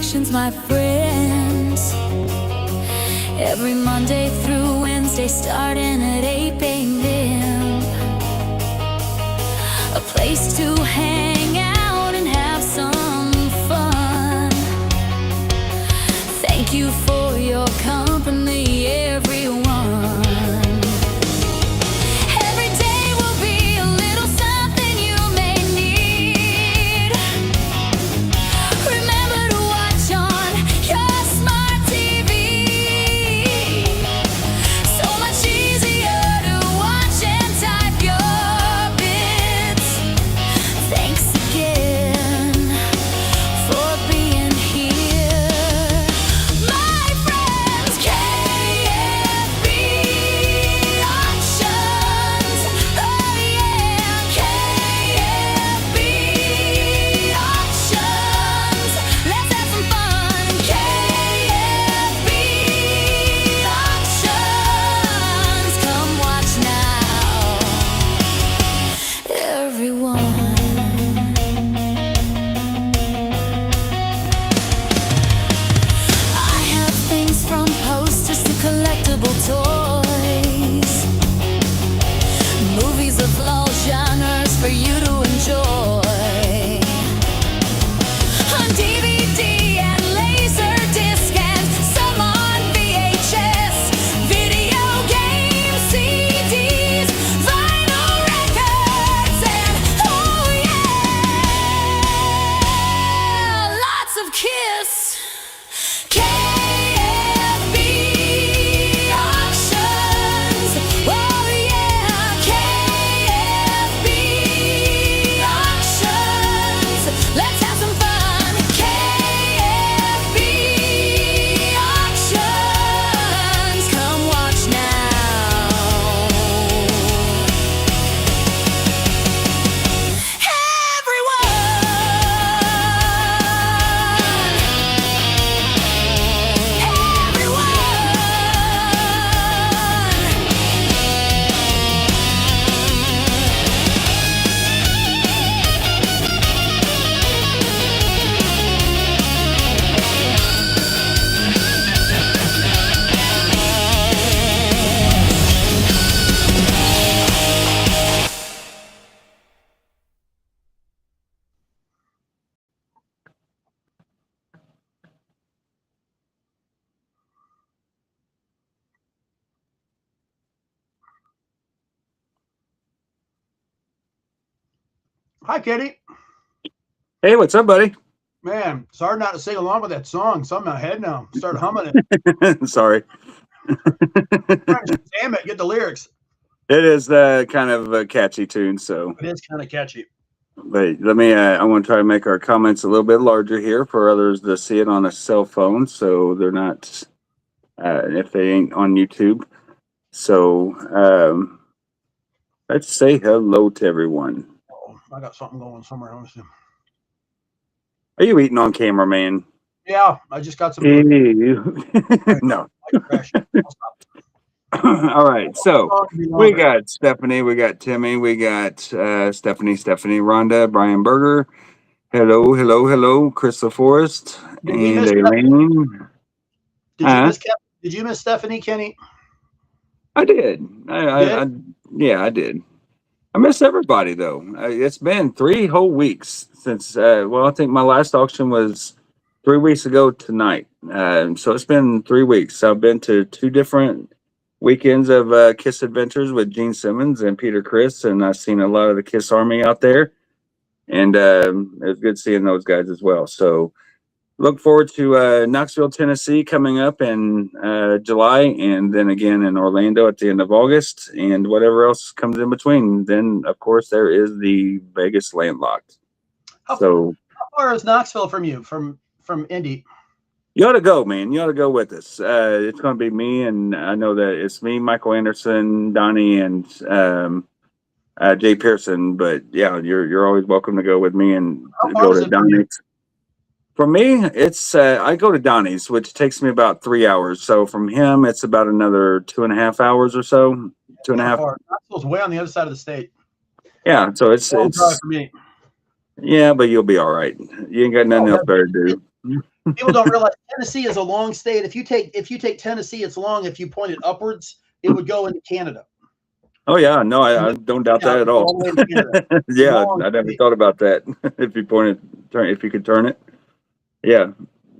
Conversations, my friends. Every Monday through Wednesday, starting at 8 a.m. A place to hang out and have some fun. Thank you for your company, everyone. Every day will be a little something you may need. Remember to watch on your smart TV. So much easier to watch and type your bits. Thanks again for being here, my friends. KFB Auctions. Oh yeah, KFB Auctions. Let's have some fun. KFB Auctions. Come watch now, everyone. I have things from posters to collectible toys, movies of all genres for you to enjoy. On DVD and Laserdisc and some on VHS, video games, CDs, vinyl records, and oh yeah, lots of Kiss. KFB Auctions. Oh yeah, KFB Auctions. Let's have some fun. KFB Auctions. Come watch now, Hi, Kitty. Hey, what's up, buddy? Man, sorry not to sing along with that song. It's on my head now. Start humming it. Sorry. Damn it, get the lyrics. It is kind of a catchy tune, so. It is kind of catchy. But let me, I want to try to make our comments a little bit larger here for others to see it on a cell phone, so they're not, if they ain't on YouTube. So, let's say hello to everyone. Oh, I got something going somewhere else. Are you eating on camera, man? Yeah, I just got some. No. All right, so we got Stephanie, we got Timmy, we got Stephanie, Rhonda, Brian Berger. Hello, Crystal Forrest, and Elaine. Did you miss Stephanie, Kenny? I did. Yeah, I did. I miss everybody though. It's been 3 whole weeks since. Well, I think my last auction was 3 weeks ago tonight. So it's been 3 weeks. I've been to 2 different weekends of Kiss Adventures with Gene Simmons and Peter Criss, and I've seen a lot of the Kiss Army out there, and it was good seeing those guys as well. So look forward to Knoxville, Tennessee coming up in July, and then again in Orlando at the end of August, and whatever else comes in between. Then, of course, there is the Vegas Landlocked. How far is Knoxville from you, from Indy? You ought to go, man. You ought to go with us. It's going to be me, and I know that it's me, Michael Anderson, Donnie, and Jay Pearson. But yeah, you're always welcome to go with me and go to Donnie's. For me, it's I go to Donnie's, which takes me about 3 hours. So from him, it's about another 2.5 hours or so. 2.5. Knoxville's way on the other side of the state. Yeah, so it's for me. Yeah, but you'll be all right. You ain't got nothing else better to do. People don't realize Tennessee is a long state. If you take Tennessee, it's long. If you point it upwards, it would go into Canada. Oh yeah, no, I don't doubt Yeah, that at all all. the way to Canada. Yeah, Long I never state. thought about that. If you if you could turn it. Yeah.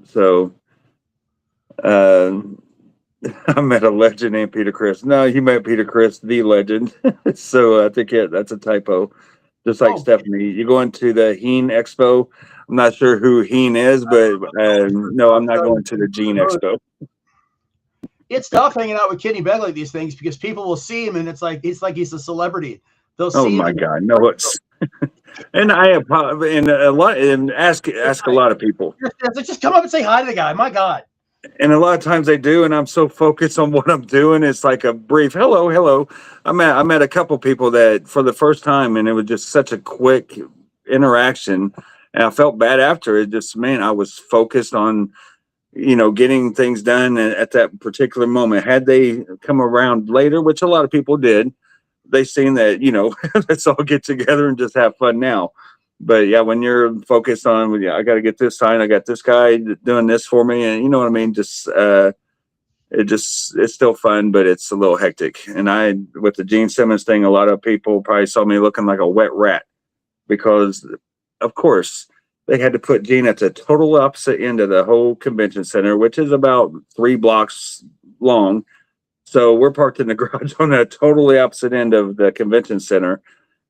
So uh, I met a legend named Peter Chris. No, you met Peter Chris, the legend. So I think that's a typo. Just like Oh, Stephanie, you go into the Heen Expo. I'm not sure who Heen is, but no, I'm not going to the Gene Expo. it's tough hanging out with Kenny Begley these things because people will see him and it's like he's a celebrity. They'll Oh see him my and God, no, it's and and a lot and ask a lot of people. just come up and say hi to the guy. My God. And a lot of times they do, and I'm so focused on what I'm doing. It's like a brief hello. I met a couple people that for the first time, and it was just such a quick interaction, and I felt bad after it. Just man, I was focused on getting things done at that particular moment. Had they come around later, which a lot of people did, they seen that let's all get together and just have fun now. But yeah, when you're focused on, I got to get this signed, I got this guy doing this for me, and you know what I mean. It's still fun, but it's a little hectic. And with the Gene Simmons thing, a lot of people probably saw me looking like a wet rat because, of course, they had to put Gene at the total opposite end of the whole convention center, which is about 3 blocks long. So we're parked in the garage on the totally opposite end of the convention center.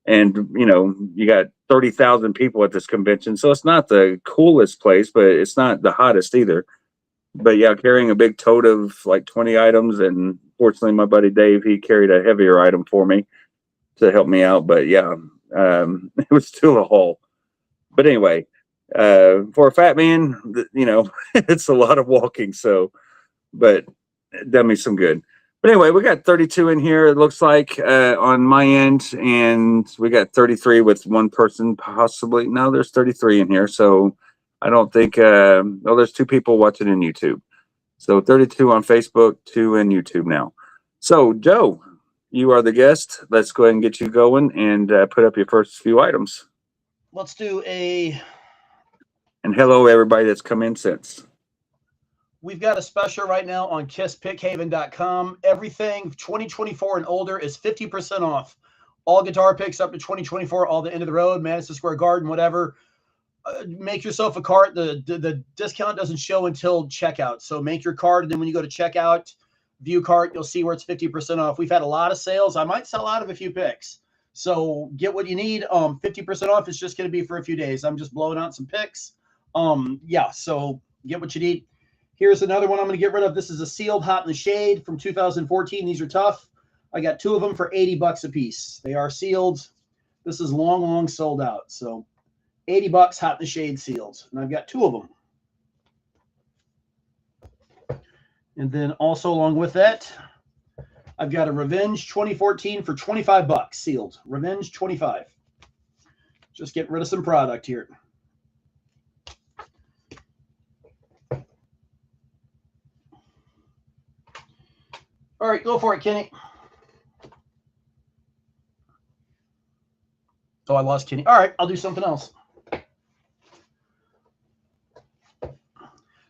And, you got 30,000 people at this convention. So it's not the coolest place, but it's not the hottest either. But yeah, carrying a big tote of like 20 items. And fortunately, my buddy Dave, he carried a heavier item for me to help me out. But yeah, it was still a haul. But anyway, for a fat man, it's a lot of walking. So, but it done me some good. But anyway, we got 32 in here, it looks like, on my end, and we got 33 with one person possibly. No, there's 33 in here. So I don't think, there's 2 people watching in YouTube. So 32 on Facebook, 2 in YouTube now. So, Joe, you are the guest. Let's go ahead and get you going and put up your first few items. Let's do a. And hello, everybody that's come in since. We've got a special right now on kisspickhaven.com. Everything 2024 and older is 50% off. All guitar picks up to 2024, all the end of the road, Madison Square Garden, whatever. Make yourself a cart. The discount doesn't show until checkout. So make your cart, and then when you go to checkout, view cart, you'll see where it's 50% off. We've had a lot of sales. I might sell out of a few picks. So get what you need. 50% off is just going to be for a few days. I'm just blowing out some picks. Yeah, so get what you need. Here's another one I'm going to get rid of. This is a sealed Hot in the Shade from 2014. These are tough. I got 2 of them for $80 a piece. They are sealed. This is long sold out. So $80 Hot in the Shade sealed. And I've got 2 of them. And then also along with that, I've got a Revenge 2014 for $25 sealed. Revenge 25. Just getting rid of some product here. All right, go for it, Kenny. Oh, I lost Kenny. All right, I'll do something else.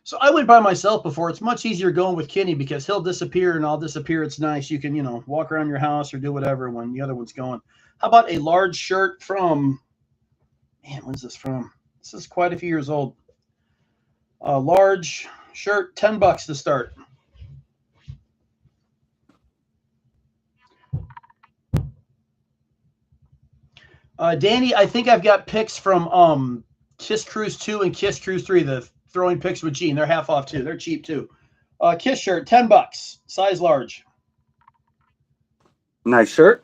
So I went by myself before. It's much easier going with Kenny because he'll disappear and I'll disappear. It's nice. You can, walk around your house or do whatever when the other one's going. How about a large shirt from, man, when's this from? This is quite a few years old. A large shirt, $10 to start. Danny, I think I've got picks from Kiss Cruise 2 and Kiss Cruise 3, the throwing picks with Gene. They're half off too. They're cheap too. Kiss shirt, $10, size large. Nice shirt.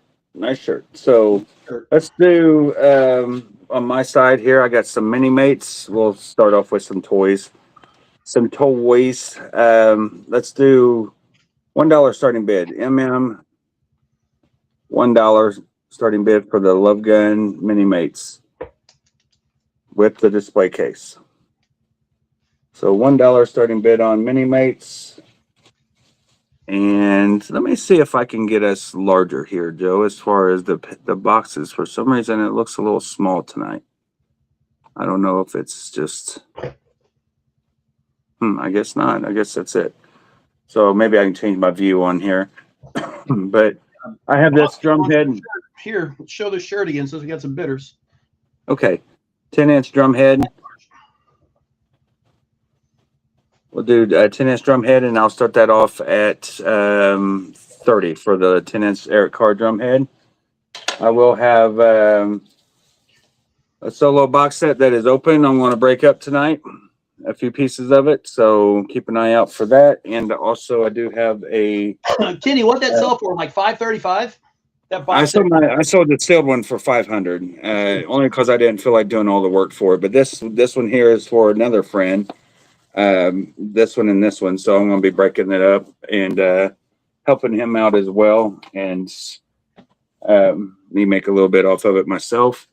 So let's do on my side here. I got some mini mates. We'll start off with some toys. Let's do $1 starting bid. $1 starting bid for the Love Gun mini mates with the display case. So $1 starting bid on mini mates. And let me see if I can get us larger here, Joe, as far as the boxes. For some reason, it looks a little small tonight. I don't know if it's just... I guess not. I guess that's it. So maybe I can change my view on here. But I have this drum head. Here, let's show the shirt again since we got some bidders. Okay, 10-inch drum head. We'll do a 10-inch drum head, and I'll start that off at 30 for the 10-inch Eric Carr drum head. I will have a solo box set that is open. I'm going to break up tonight, a few pieces of it. So keep an eye out for that. And also, I do have a Kenny, what that sell for? Like $535? That I box set? sold the sealed one for 500, only because I didn't feel like doing all the work for it. But this one here is for another friend. This one and this one. So I'm going to be breaking it up and helping him out as well, and me make a little bit off of it myself.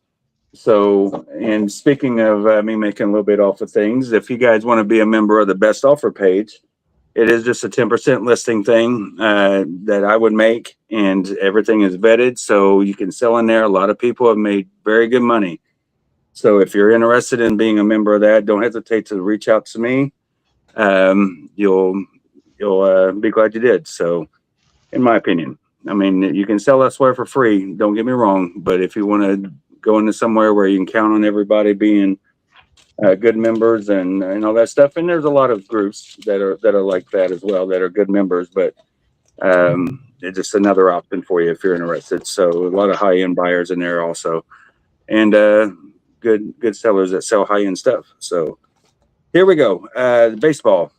So, and speaking of me making a little bit off of things, if you guys want to be a member of the best offer page, it is just a 10% listing thing that I would make, and everything is vetted, so you can sell in there. A lot of people have made very good money. So if you're interested in being a member of that, don't hesitate to reach out to me. You'll be glad you did. So, in my opinion, I mean, you can sell elsewhere for free. Don't get me wrong, but if you want to go into somewhere where you can count on everybody being good members and all that stuff, and there's a lot of groups that are like that as well that are good members, but it's just another option for you if you're interested. So a lot of high-end buyers in there also, and good sellers that sell high-end stuff. So here we go. Baseball.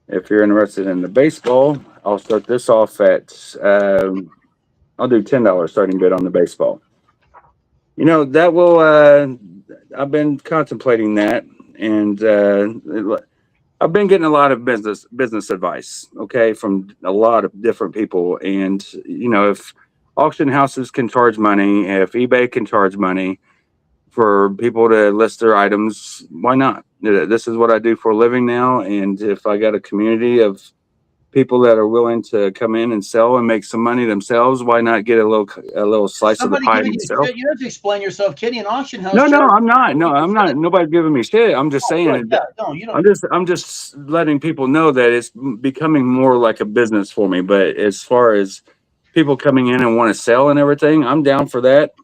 If you're interested in the baseball, I'll start this off at I'll do $10 starting bid on the baseball. You know, that will I've been contemplating that, and I've been getting a lot of business advice, okay, from a lot of different people. And you know, if auction houses can charge money, if eBay can charge money for people to list their items, why not? This is what I do for a living now, and if I got a community of people that are willing to come in and sell and make some money themselves, why not get a little slice of the pie themselves? You have to explain yourself, Kenny. An auction house. No, I'm not. No, I'm not. Nobody's giving me shit. I'm just saying. Right, yeah, no, you don't. I'm just letting people know that it's becoming more like a business for me. But as far as people coming in and want to sell and everything, I'm down for that.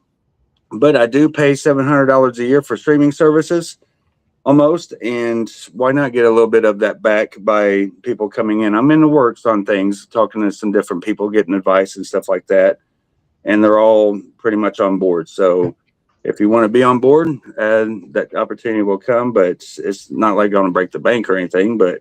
But I do pay $700 a year for streaming services, almost, and why not get a little bit of that back by people coming in? I'm in the works on things, talking to some different people, getting advice and stuff like that, and they're all pretty much on board. So if you want to be on board, that opportunity will come, but it's not like going to break the bank or anything. But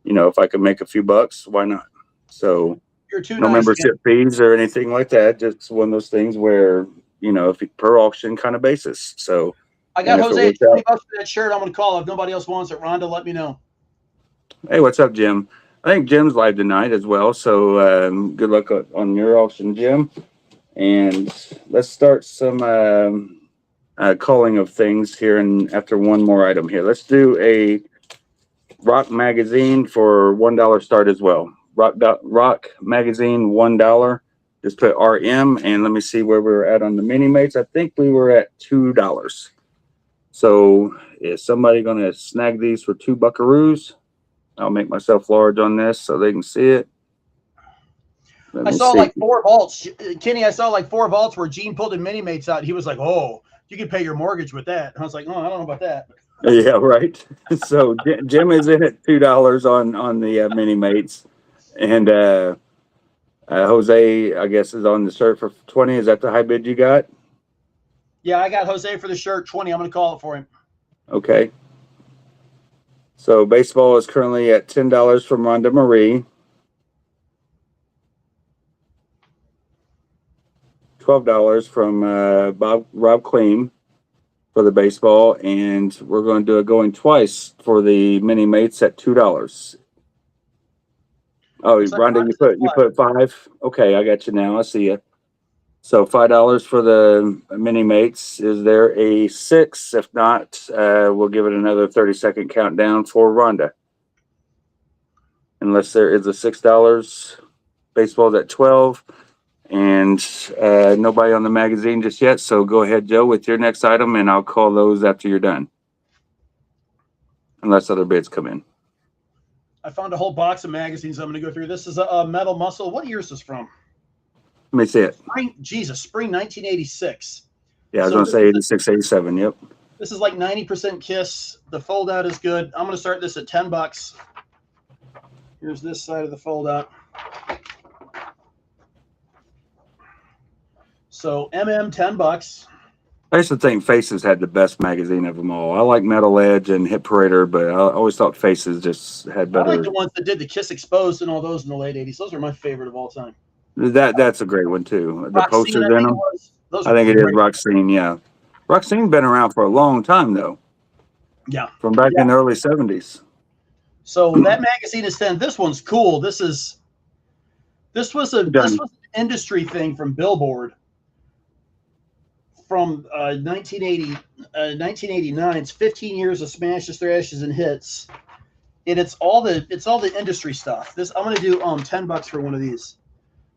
you know, if I can make a few bucks, why not? So You're too no nice, membership fees or anything like that. Just one of those things where, you know, if per auction kind of basis. So I got and if it Jose works 20 out- bucks for that shirt. I'm gonna call. If nobody else wants it, Rhonda, let me know. Hey, what's up, Jim? I think Jim's live tonight as well. So good luck on your auction, Jim. And let's start some calling of things here, and after one more item here. Let's do a Rock Magazine for $1 start as well. Rock Magazine, $1. Just put RM, and let me see where we were at on the mini mates. I think we were at $2. So is somebody going to snag these for $2 buckaroos? I'll make myself large on this so they can see it. I saw like 4 vaults, Kenny. I saw like 4 vaults where Gene pulled the mini mates out. He was like, "Oh, you can pay your mortgage with that." And I was like, "Oh, I don't know about that." Yeah, right. So Jim is in at $2 on the mini mates, and Jose, I guess, is on the shirt for 20. Is that the high bid you got? Yeah, I got Jose for the shirt, 20. I'm gonna call it for him. Okay. So baseball is currently at $10 from Rhonda Marie. $12 from Rob Clean for the baseball, and we're going to do it going twice for the mini mates at $2. Oh, Looks like Rhonda, you put 5. Okay, I got you now. I see you. So $5 for the mini mates. Is there a 6? If not, we'll give it another 30-second countdown for Rhonda. Unless there is a $6. Baseball's at 12. And nobody on the magazine just yet. So go ahead, Joe, with your next item, and I'll call those after you're done. unless other bids come in. I found a whole box of magazines I'm going to go through. This is a Metal Muscle. What year is this from? Let me see it. Spring 1986. Yeah, I was So going to say 86, 87. Yep. This is like 90% Kiss. The fold out is good. I'm going to start this at $10. Here's this side of the fold out. So $10. I used to think Faces had the best magazine of them all. I like Metal Edge and Hit Parader, but I always thought Faces just had I better. like the ones that did the Kiss Exposed and all those in the late 80s. Those are my favorite of all time. That's a great one too. The Roxine, posters I in think them. it was. Those I are think it is great. Roxine. Yeah, Roxine's been around for a long time though. Yeah. From back in the early 70s. So that magazine is 10. This one's cool. This was an industry thing from Billboard from 1989. It's 15 years of smashes, thrashes, and hits. And it's all the industry stuff. This I'm gonna do $10 for one of these.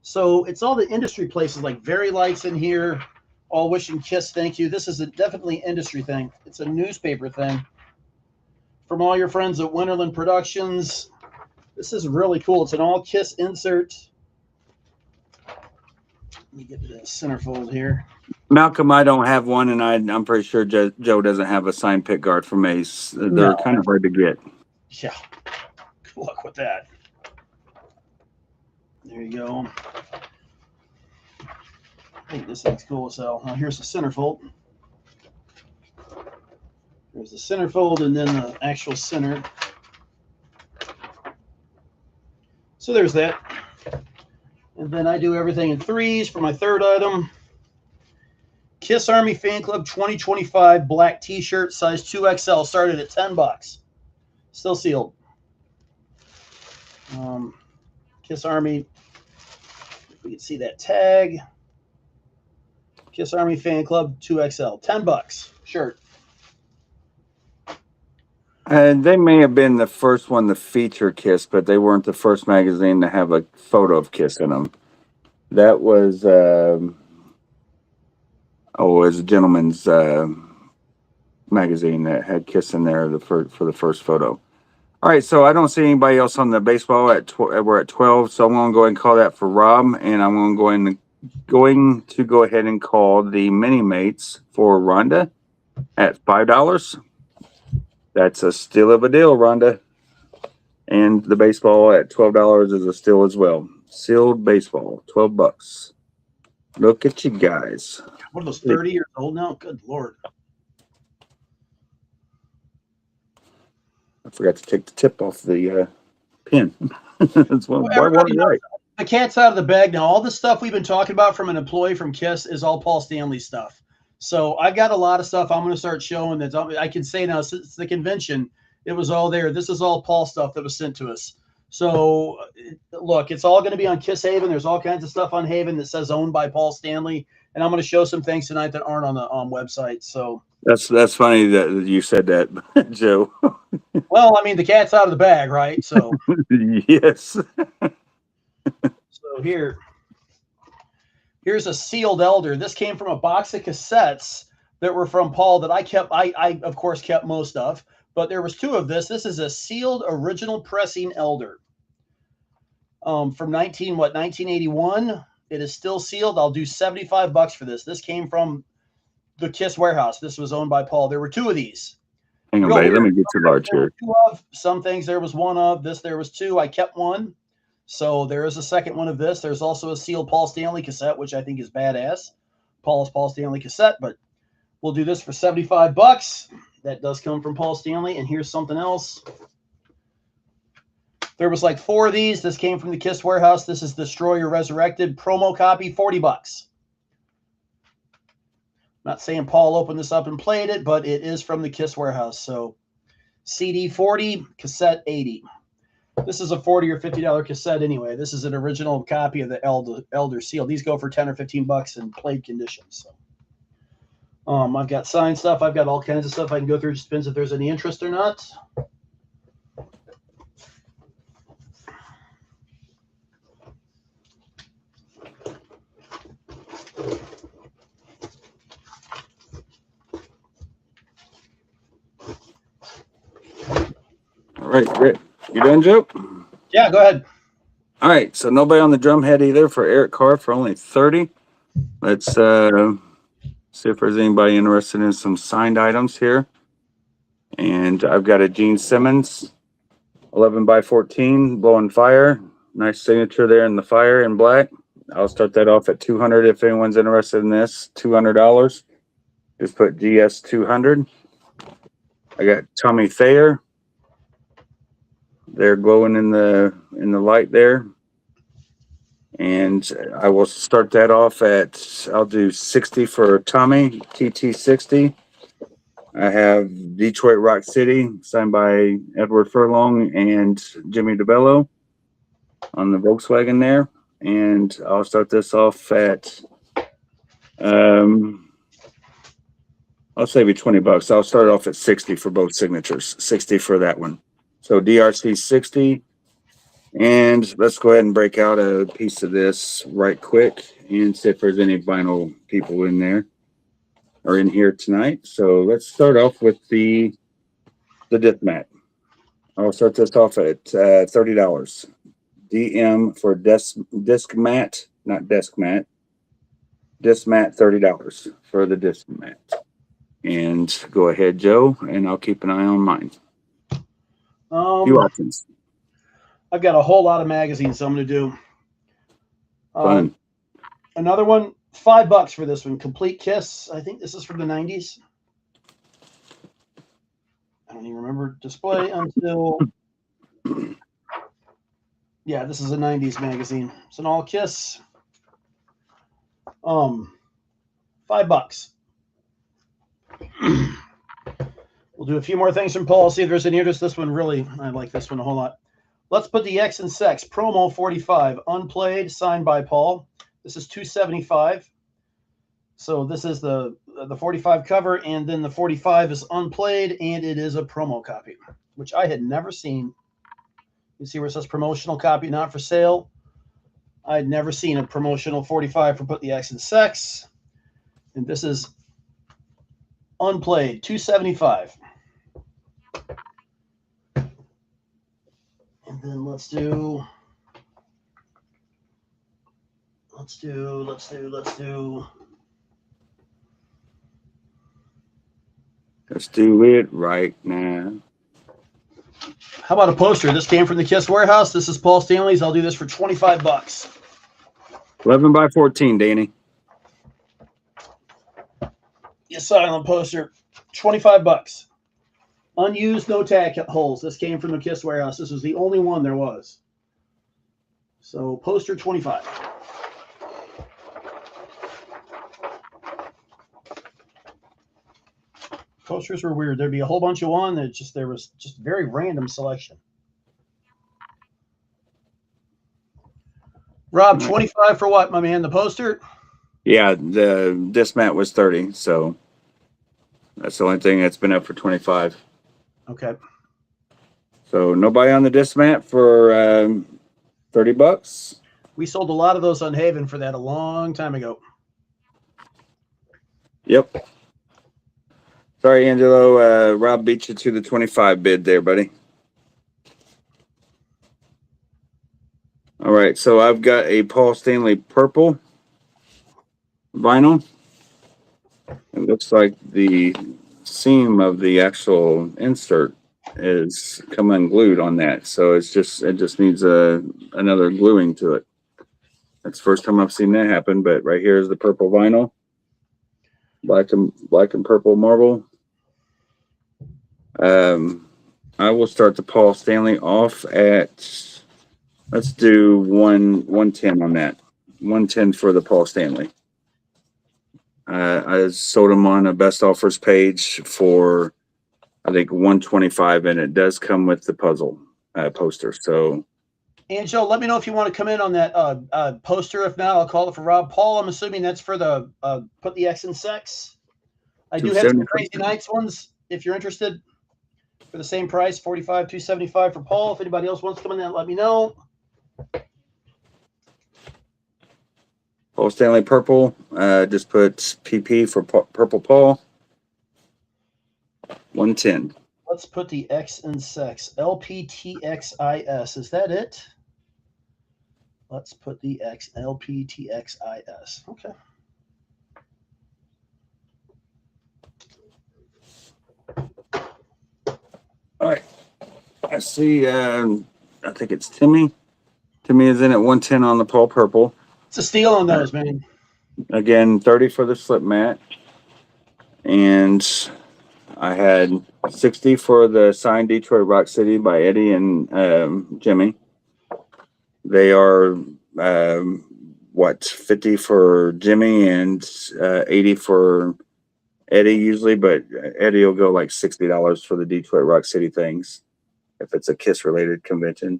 So it's all the industry places like Very Lights in here, all wishing Kiss thank you. This is definitely industry thing. It's a newspaper thing. From all your friends at Winterland Productions. This is really cool. It's an all Kiss insert. Let me get to the centerfold here. Malcolm, I don't have one, and I'm pretty sure Joe doesn't have a signed pick guard from Ace. They're No. kind of hard to get. Yeah. Good luck with that. There you go. I think this thing's cool as hell. Now here's the centerfold. There's the centerfold and then the actual center. So there's that. And then I do everything in threes for my third item. Kiss Army Fan Club 2025 black t-shirt, size 2XL, started at $10. Still sealed. Kiss Army, if we can see that tag. Kiss Army Fan Club 2XL, $10 shirt. And they may have been the first one to feature Kiss, but they weren't the first magazine to have a photo of Kiss in them. That was, it was a gentleman's magazine that had Kiss in there for the first photo. All right, so I don't see anybody else on the baseball. We're at 12, so I'm going to go ahead and call that for Rob, and I'm going to go ahead and call the Mini Mates for Rhonda at $5. That's a steal of a deal, Rhonda. And the baseball at $12 is a steal as well. Sealed baseball, $12. Look at you guys. What are those, 30 years old now? Good Lord. I forgot to take the tip off the pin. That's one. Everybody knows the cat's out of the bag now. All the stuff we've been talking about from an employee from Kiss is all Paul Stanley stuff. So I've got a lot of stuff I'm going to start showing that I can say now since the convention, it was all there. This is all Paul stuff that was sent to us. So look, it's all going to be on Kiss Haven. There's all kinds of stuff on Haven that says owned by Paul Stanley. And I'm going to show some things tonight that aren't on the website. So that's funny that you said that, Joe. Well, I mean, the cat's out of the bag, right? So Yes. So here's a sealed Elder. This came from a box of cassettes that were from Paul that I kept. I of course kept most of, but there was two of this. This is a sealed original pressing Elder. From 1981. It is still sealed. I'll do $75 for this. This came from the Kiss warehouse. This was owned by Paul. There were two of these. Hang on, buddy. Let me get to large here. Two of some things. There was one of this. There was two. I kept one. So there is a second one of this. There's also a sealed Paul Stanley cassette, which I think is badass. Paul Stanley cassette, but we'll do this for $75. That does come from Paul Stanley. And here's something else. There was like four of these. This came from the Kiss warehouse. This is Destroyer Resurrected promo copy, $40. Not saying Paul opened this up and played it, but it is from the Kiss warehouse. So CD 40, cassette 80. This is a $40 or $50 cassette anyway. This is an original copy of the Elder Seal. These go for 10 or 15 bucks in played condition. So I've got signed stuff. I've got all kinds of stuff I can go through. Just depends if there's any interest or not. right, Rick, you done, Joe? Yeah, go ahead. All right, so nobody on the drum head either for Eric Carr for only 30. Let's see if there's anybody interested in some signed items here. And I've got a Gene Simmons 11 by 14 blowing fire. Nice signature there in the fire in black. I'll start that off at 200 if anyone's interested in this. $200. Just put GS 200. I got Tommy Thayer. They're glowing in the light there. And I will start that off at, I'll do 60 for Tommy, TT60. I have Detroit Rock City, signed by Edward Furlong and Jimmy DeBello on the Volkswagen there. And I'll start this off at, I'll save you $20. I'll start off at 60 for both signatures, 60 for that one. So DRC 60. And let's go ahead and break out a piece of this right quick and see if there's any vinyl people in there or in here tonight. So let's start off with the disc mat. I'll start this off at $30. DM for disc mat, not desk mat. Disc mat, $30 for the disc mat. And go ahead, Joe, and I'll keep an eye on mine. Few options. I've got a whole lot of magazines, so I'm going to do Fun. another one. $5 for this one. Complete Kiss. I think this is from the 90s. I don't even remember display until. Yeah, this is a 90s magazine. It's an all Kiss. $5. We'll do a few more things from Paul. See if there's any interest. This one really, I like this one a whole lot. Let's put the X and Sex promo 45 unplayed, signed by Paul. This is $275. So this is the 45 cover, and then the 45 is unplayed, and it is a promo copy, which I had never seen. You see where it says promotional copy, not for sale. I had never seen a promotional 45 for Put the X and Sex, and this is unplayed, $275. And then let's do it right now. How about a poster? This came from the Kiss warehouse. This is Paul Stanley's. I'll do this for $25. 11 by 14, Danny. Yes, silent poster, $25. Unused, no tag holes. This came from the Kiss warehouse. This was the only one there was. So poster 25. Posters were weird. There'd be a whole bunch of one that there was just very random selection. Rob, 25 for what, my man? The poster? Yeah, the disc mat was 30, so that's the only thing that's been up for 25. Okay. So nobody on the disc mat for $30. We sold a lot of those on Haven for that a long time ago. Yep. Sorry, Angelo. Rob beat you to the 25 bid there, buddy. All right, so I've got a Paul Stanley purple vinyl. It looks like the seam of the actual insert is come unglued on that, so it just needs another gluing to it. That's the first time I've seen that happen. But right here is the purple vinyl, black and purple marble. I will start the Paul Stanley off at, let's do 110 on that. 110 for the Paul Stanley. I sold them on a best offers page for, I think, 125, and it does come with the puzzle poster. So, Angel, let me know if you want to come in on that poster. If not, I'll call it for Rob. Paul, I'm assuming that's for the Put the X in Sex. I do have some Crazy Nights ones if you're interested. For the same price, $45, $275 for Paul. If anybody else wants to come in, let me know. Paul Stanley purple. Just put PP for Purple Paul. 110. Let's put the X in sex. LPTXIS. Is that it? Let's put the X. LPTXIS. Okay. All right. I see. I think it's Timmy. Timmy is in at 110 on the Paul Purple. It's a steal on those, man. Again, 30 for the slip mat. And I had 60 for the signed Detroit Rock City by Eddie and Jimmy. They are, 50 for Jimmy and 80 for Eddie usually, but Eddie will go like $60 for the Detroit Rock City things if it's a Kiss related convention.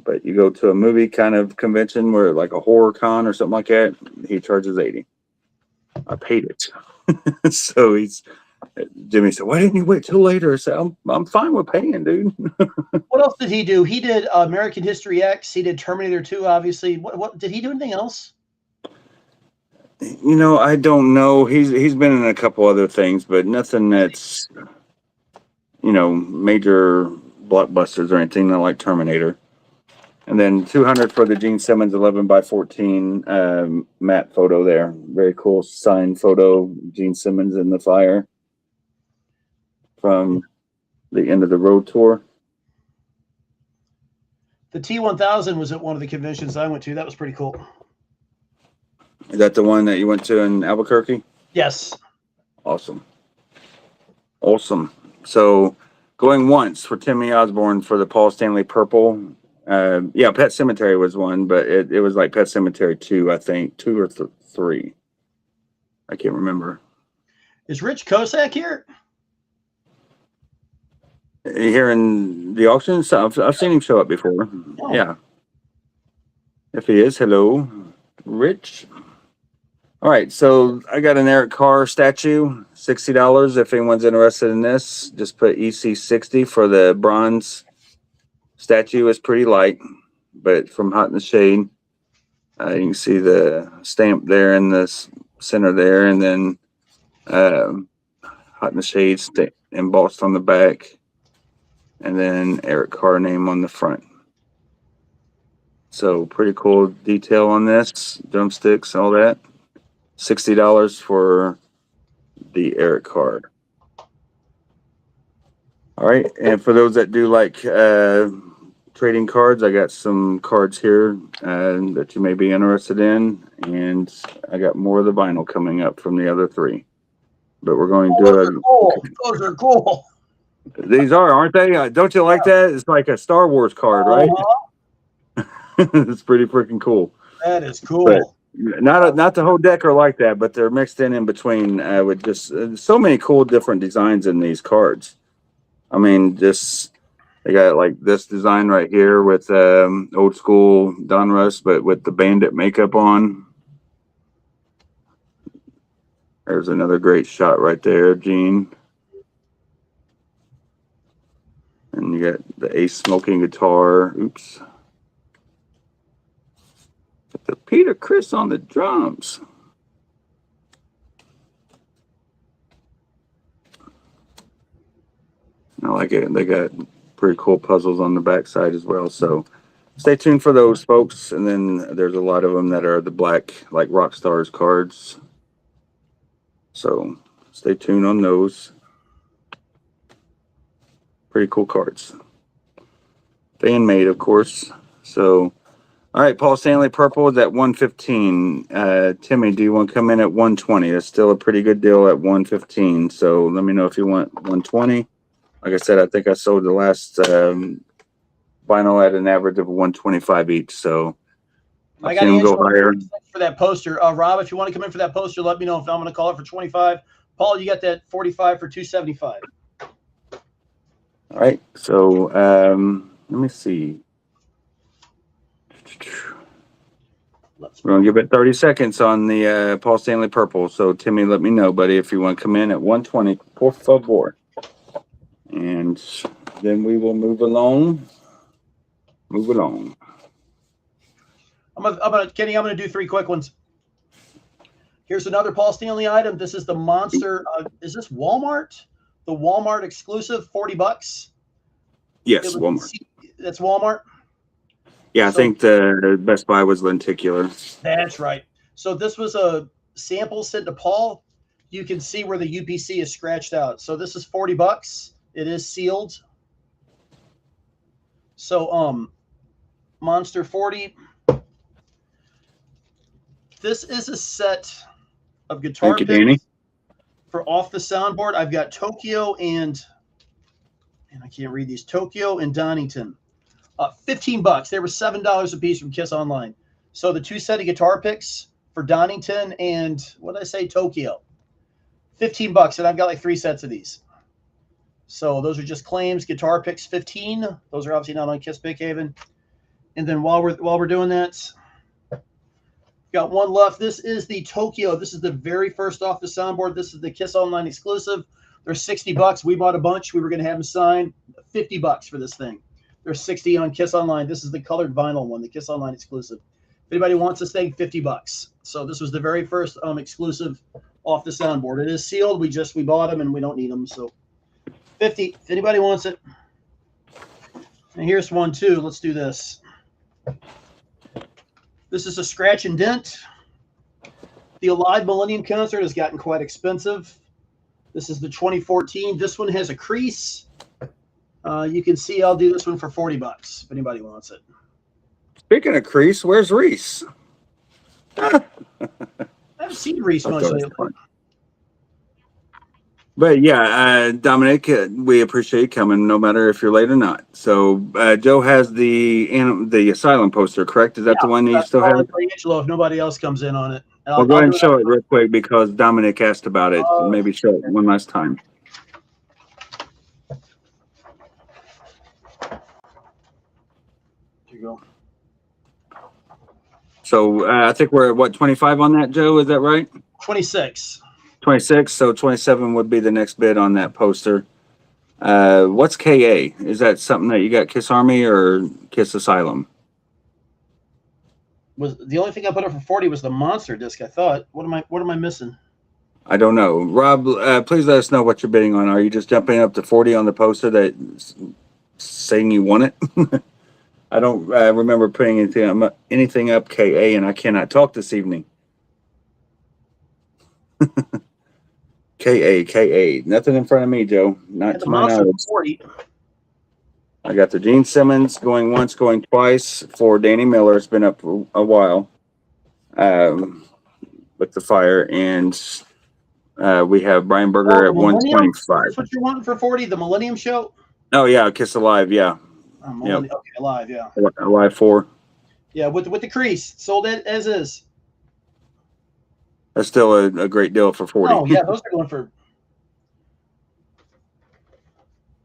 But you go to a movie kind of convention where like a horror con or something like that, he charges 80. I paid it. So Jimmy said, "Why didn't you wait till later?" I said, I'm fine with paying, dude. What else did he do? He did American History X. He did Terminator 2, obviously. What did he do anything else? You know, I don't know. He's been in a couple other things, but nothing that's, major blockbusters or anything, not like Terminator. And then 200 for the Gene Simmons 11x14 matte photo there. Very cool signed photo. Gene Simmons in the fire from the End of the Road tour. The T1000 was at one of the conventions I went to. That was pretty cool. Is that the one that you went to in Albuquerque? Yes. Awesome. So going once for Timmy Osborne for the Paul Stanley Purple. Pet Sematary was one, but it was like Pet Sematary 2, I think, 2 or 3. I can't remember. Is Rich Kosak here? Here in the auction? So I've seen him show up before. Oh. Yeah. If he is, hello, Rich. All right, so I got an Eric Carr statue, $60. If anyone's interested in this, just put EC60 for the bronze statue. Is pretty light, but from Hot in the Shade. You can see the stamp there in the center there, and then Hot in the Shade embossed on the back, and then Eric Carr name on the front. So pretty cool detail on this, drumsticks, all that. $60 for the Eric Carr. All right, and for those that do like trading cards, I got some cards here that you may be interested in, and I got more of the vinyl coming up from the other 3. But we're going to do it. Cool. Those are cool. These are, aren't they? Don't you like that? It's like a Star Wars card, right? It's pretty freaking cool. That is cool. But not the whole deck are like that, but they're mixed in between with just so many cool different designs in these cards. I mean, just they got like this design right here with old school Donruss, but with the Bandit makeup on. There's another great shot right there, Gene. And you got the Ace smoking guitar. Oops. Got the Peter Criss on the drums. I like it. They got pretty cool puzzles on the backside as well. So stay tuned for those, folks. And then there's a lot of them that are the black, like Rockstars cards. So stay tuned on those. Pretty cool cards. Fan made, of course. So, all right, Paul Stanley Purple is at 115. Timmy, do you want to come in at 120? That's still a pretty good deal at 115. So let me know if you want 120. Like I said, I think I sold the last vinyl at an average of 125 each. So I got to go higher for that poster. Rob, if you want to come in for that poster, let me know if I'm going to call it for 25. Paul, you got that 45 for 275. All right. So let me see. We're going to give it 30 seconds on the Paul Stanley Purple. So, Timmy, let me know, buddy, if you want to come in at 120, por favor. And then we will move along. Kenny, I'm gonna do 3 quick ones. Here's another Paul Stanley item. This is the monster. Is this Walmart? The Walmart exclusive, $40. Yes, Walmart. That's Walmart. Yeah, I So- think the Best Buy was lenticular. That's right. So this was a sample sent to Paul. You can see where the UPC is scratched out. So this is $40. It is sealed. So Monster 40. This is a set of guitar Thank you, picks Danny. for off the soundboard. I've got Tokyo and I can't read these. Tokyo and Donington. $15. They were $7 a piece from Kiss Online. So the two set of guitar picks for Donington and what did I say? Tokyo. $15, and I've got like 3 sets of these. So those are just claims. Guitar picks 15. Those are obviously not on Kiss Pick Haven. And then while we're doing that, got one left. This is the Tokyo. This is the very first off the soundboard. This is the Kiss Online exclusive. They're $60. We bought a bunch. We were going to have them signed. $50 for this thing. They're 60 on Kiss Online. This is the colored vinyl one, the Kiss Online exclusive. If anybody wants this thing, $50. So this was the very first exclusive off the soundboard. It is sealed. We bought them and we don't need them. So 50. If anybody wants it. And here's one too. Let's do this. This is a scratch and dent. The Alive Millennium Concert has gotten quite expensive. This is the 2014. This one has a crease. You can see I'll do this one for $40 if anybody wants it. Speaking of crease, where's Reese? I haven't seen Reese much lately. But yeah, Dominic, we appreciate you coming, no matter if you're late or not. So Joe has the Asylum poster, correct? Is that the one you still have? Angelo, if nobody else comes in on it. Well, go ahead and show it real quick because Dominic asked about it. Maybe show it one last time. Here you go. So I think we're at what, 25 on that, Joe? Is that right? 26. 26. So 27 would be the next bid on that poster. What's KA? Is that something that you got Kiss Army or Kiss Asylum? Was the only thing I put up for 40 was the Monster disc, I thought. What am I missing? I don't know. Rob, please let us know what you're bidding on. Are you just jumping up to 40 on the poster that's saying you want it? I don't remember putting anything up KA, and I cannot talk this evening. KA. Nothing in front of me, Joe. Not to my knowledge. 40. I got the Gene Simmons going once, going twice for Danny Miller. It's been up for a while with the fire. And we have Brian Berger at 125. That's what you're wanting for 40? The Millennium Show? Oh, yeah. Kiss Alive. Yeah. Yep. Okay, Alive. Yeah. Alive 4. Yeah, with the crease. Sold it as is. That's still a great deal for 40. Oh, yeah. Those are going for.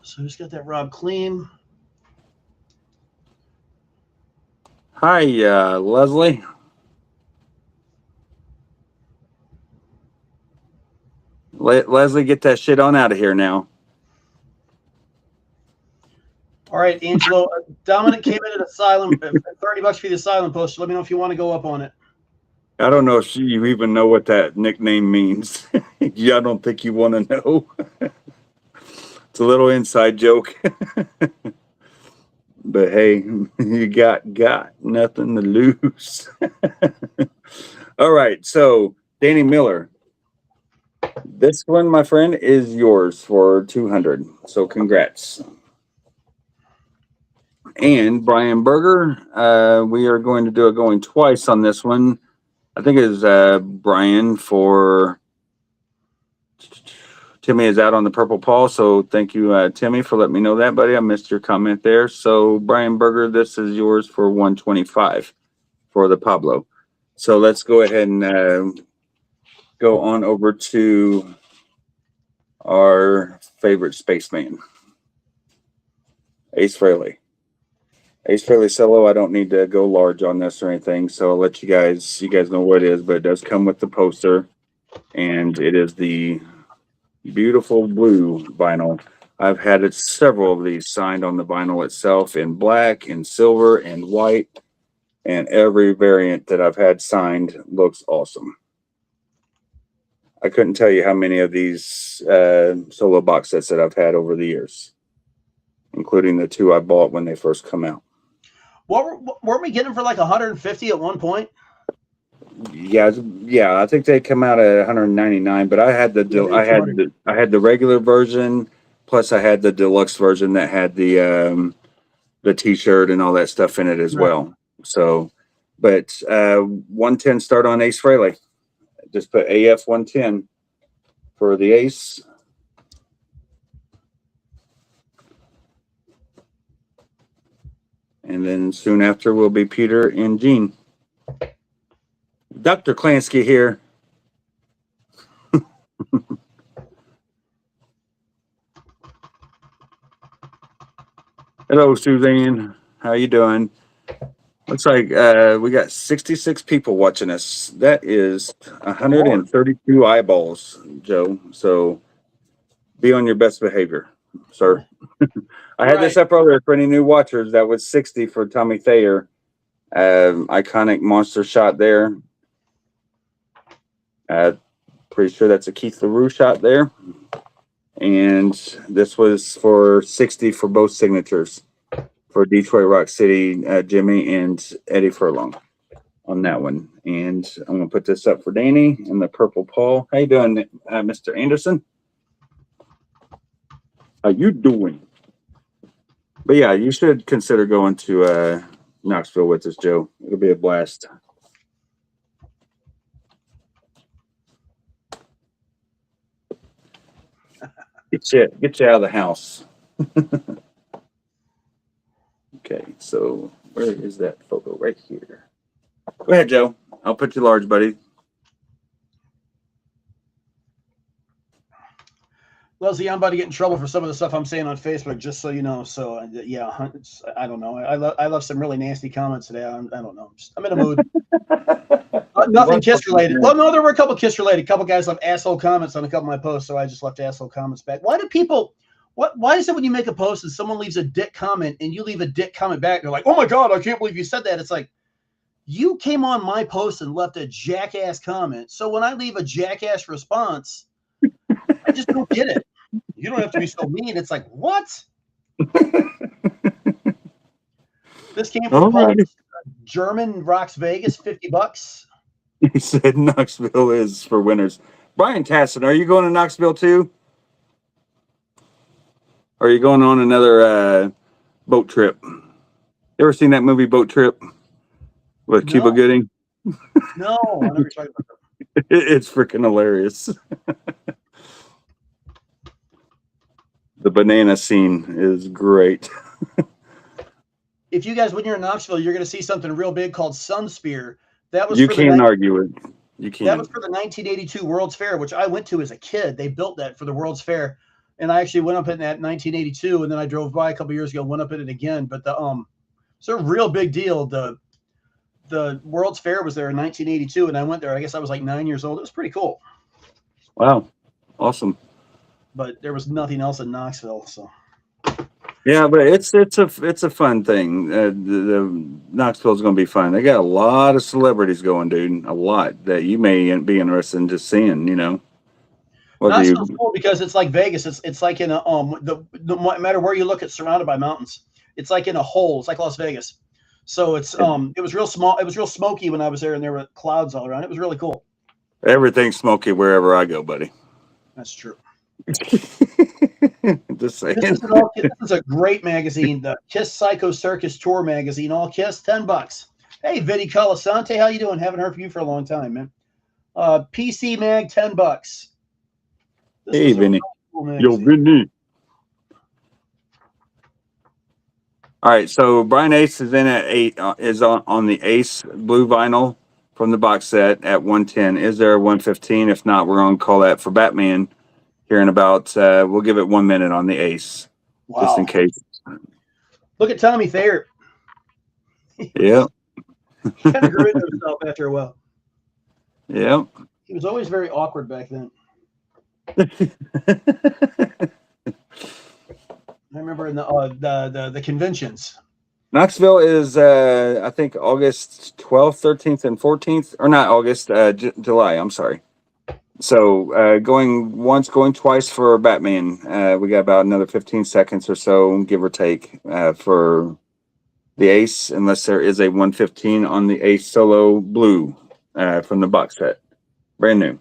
So who's got that Rob Clean? Hi, Leslie. Leslie, get that shit on out of here now. All right, Angelo. Dominic came in at Asylum. $30 for the Asylum poster. Let me know if you want to go up on it. I don't know if you even know what that nickname means. Yeah, I don't think you want to know. It's a little inside joke. But hey, you got nothing to lose. All right, so Danny Miller. This one, my friend, is yours for $200. So congrats. And Brian Berger, we are going to do it going twice on this one. I think it's Brian for Timmy is out on the Purple Paul. So thank you, Timmy, for letting me know that, buddy. I missed your comment there. So Brian Berger, this is yours for $125 for the Pablo. So let's go ahead and go on over to our favorite spaceman, Ace Frehley. Ace Frehley solo. I don't need to go large on this or anything, so I'll let you guys know what it is, but it does come with the poster, and it is the beautiful blue vinyl. I've had several of these signed on the vinyl itself in black and silver and white, and every variant that I've had signed looks awesome. I couldn't tell you how many of these solo box sets that I've had over the years, including the 2 I bought when they first come out. Weren't we getting for like 150 at one point? Yeah, I think they come out at 199. But I had I had the regular version, plus I had the deluxe version that had the T-shirt and all that stuff in it as well. So, but 110 start on Ace Frehley. Just put AF 110 for the Ace. And then soon after will be Peter and Gene. Dr. Klansky here. Hello, Suzanne. How you doing? Looks like we got 66 people watching us. That is 132 eyeballs, Joe. So be on your best behavior, sir. I had this up earlier for any new watchers. That was 60 for Tommy Thayer. Iconic monster shot there. Pretty sure that's a Keith LaRue shot there. And this was for 60 for both signatures for Detroit Rock City, Jimmy and Eddie Furlong on that one. And I'm going to put this up for Danny and the Purple Paul. How you doing, Mr. Anderson? How you doing? But yeah, you should consider going to Knoxville with us, Joe. It'll be a blast. Get you out of the house. Okay, so where is that photo? Right here. Go ahead, Joe. I'll put you large, buddy. Leslie, I'm about to get in trouble for some of the stuff I'm saying on Facebook, just so you know. So yeah, I don't know. I love some really nasty comments today. I don't know. I'm in a mood. Nothing Kiss related. Well, no, there were a couple Kiss related. A couple guys left asshole comments on a couple of my posts, so I just left asshole comments back. Why do people? Why is it when you make a post and someone leaves a dick comment and you leave a dick comment back, they're like, "Oh my god, I can't believe you said that." It's like, you came on my post and left a jackass comment. So when I leave a jackass response, I just don't get it. You don't have to be so mean. It's like, what? This came from German Rocks Vegas, $50. He said Knoxville is for winners. Brian Tassin, are you going to Knoxville too? Or are you going on another boat trip? You ever seen that movie Boat Trip with Cuba Gooding? No, I never tried about that. It's freaking hilarious. The banana scene is great. If you guys, when you're in Knoxville, you're going to see something real big called Sun Spear. That was you can't argue it. You can't. That was for the 1982 World's Fair, which I went to as a kid. They built that for the World's Fair, and I actually went up in that in 1982, and then I drove by a couple years ago, went up in it again. But it's a real big deal. The World's Fair was there in 1982, and I went there. I guess I was like 9 years old. It was pretty cool. Wow, awesome. But there was nothing else in Knoxville, so. Yeah, but it's a fun thing. The Knoxville's going to be fun. They got a lot of celebrities going, dude. A lot that you may be interested in just seeing. You know. Knoxville's cool because it's like Vegas. It's like in a no matter where you look, it's surrounded by mountains. It's like in a hole. It's like Las Vegas. So it's it was real small. It was real smoky when I was there, and there were clouds all around. It was really cool. Everything's smoky wherever I go, buddy. That's true. Just saying. This is a great magazine, the Kiss Psycho Circus Tour magazine. All Kiss, $10. Hey, Vinny Colasante, how you doing? Haven't heard from you for a long time, man. PC Mag, $10. Hey, Vinny. Cool yo, Vinny. All right, so Brian Ace is in at 8. Is on the Ace blue vinyl from the box set at 110. Is there a 115? If not, we're going to call that for Batman. Here in about, we'll give it 1 minute on the Ace, just in case. Look at Tommy Thayer. Yeah. He kind of grew into himself after a while. Yeah. He was always very awkward back then. I remember in the conventions. Knoxville is, I think, August 12th, 13th, and 14th. Or not August, July. I'm sorry. So going once, going twice for Batman. We got about another 15 seconds or so, give or take, for the Ace, unless there is a 115 on the Ace Solo Blue from the box set. Brand new.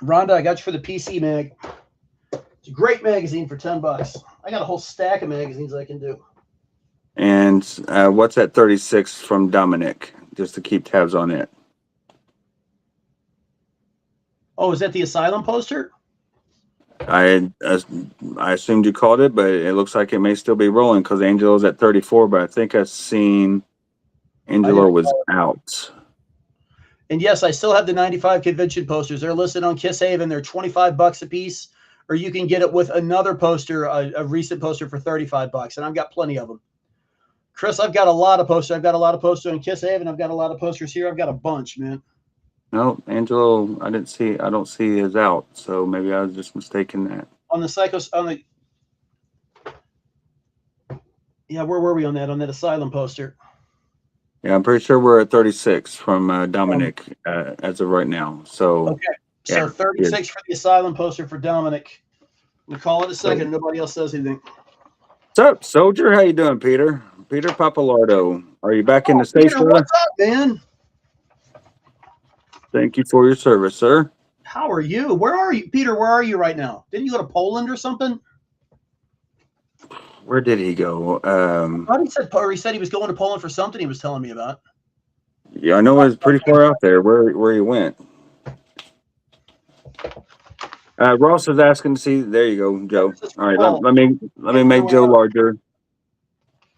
Rhonda, I got you for the PC mag. It's a great magazine for $10. I got a whole stack of magazines I can do. And what's that 36 from Dominic? Just to keep tabs on it. Oh, is that the Asylum poster? I assumed you called it, but it looks like it may still be rolling because Angelo's at 34. But I think I've seen Angelo was out. And yes, I still have the 95 convention posters. They're listed on Kiss Haven. They're $25 a piece, or you can get it with another poster, a recent poster for $35. And I've got plenty of them. Chris, I've got a lot of posters. I've got a lot of posters on Kiss Haven. I've got a lot of posters here. I've got a bunch, man. No, Angelo, I don't see his out. So maybe I was just mistaken that. On the yeah, where were we on that? On that Asylum poster. Yeah, I'm pretty sure we're at 36 from Dominic as of right now. So okay, so yeah, 36 for the Asylum poster for Dominic. We'll call it a second. Nobody else says anything. What's up, Soldier? How you doing, Peter? Peter Papalardo. Are you back in the Peter, station? what's up, man? Thank you for your service, sir. How are you? Where are you, Peter? Where are you right now? Didn't you go to Poland or something? Where did he go? I thought he said he was going to Poland for something he was telling me about. Yeah, I know it was pretty far out there. Where he went. Ross is asking to see. There you go, Joe. All right, let me make Joe larger.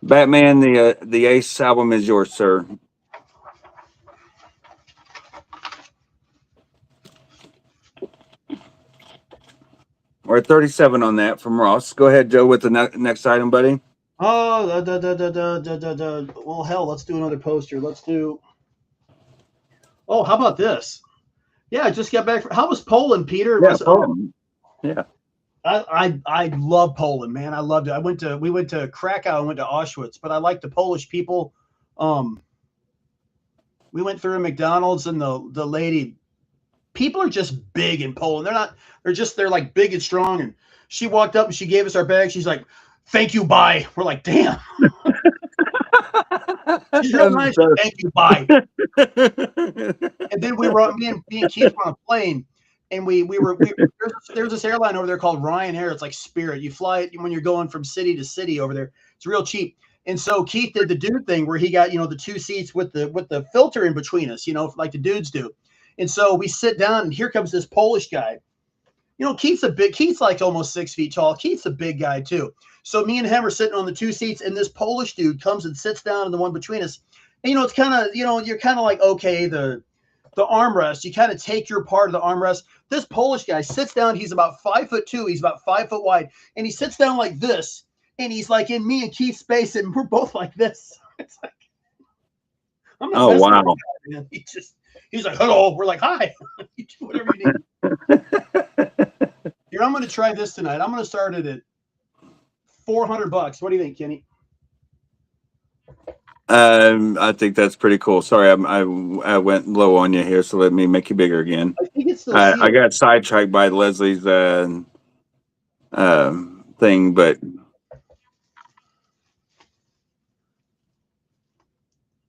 Batman, the Ace album is yours, sir. We're at 37 on that from Ross. Go ahead, Joe, with the next item, buddy. Oh, well, hell, let's do another poster. Let's do. Oh, how about this? Yeah, I just got back. How was Poland, Peter? Yeah, Poland. Yeah. I love Poland, man. I loved it. We went to Krakow and went to Auschwitz, but I like the Polish people. We went through a McDonald's and the lady. People are just big in Poland. They're like big and strong. And she walked up and she gave us our bag. She's like, "Thank you, bye." We're like, "Damn." She's real nice. Thank you, bye. And then me and Keith were on a plane, and there's this airline over there called Ryanair. It's like Spirit. You fly it when you're going from city to city over there. It's real cheap. And so Keith did the dude thing where he got, the two seats with the filter in between us, like the dudes do. And so we sit down, and here comes this Polish guy. Keith's like almost 6 feet tall. Keith's a big guy too. So me and him are sitting on the two seats, and this Polish dude comes and sits down in the one between us. And it's kind of, you're kind of like, okay, the armrest, you kind of take your part of the armrest. This Polish guy sits down. He's about 5'2". He's about 5 foot wide, and he sits down like this, and he's like in me and Keith's space, and we're both like this. It's like, I'm not oh wow! Guy, he's like, hello. We're like, hi. You do whatever you need. Here, I'm going to try this tonight. I'm going to start it at $400. What do you think, Kenny? I think that's pretty cool. Sorry, I went low on you here, so let me make you bigger again. I think it's I got sidetracked by Leslie's thing, but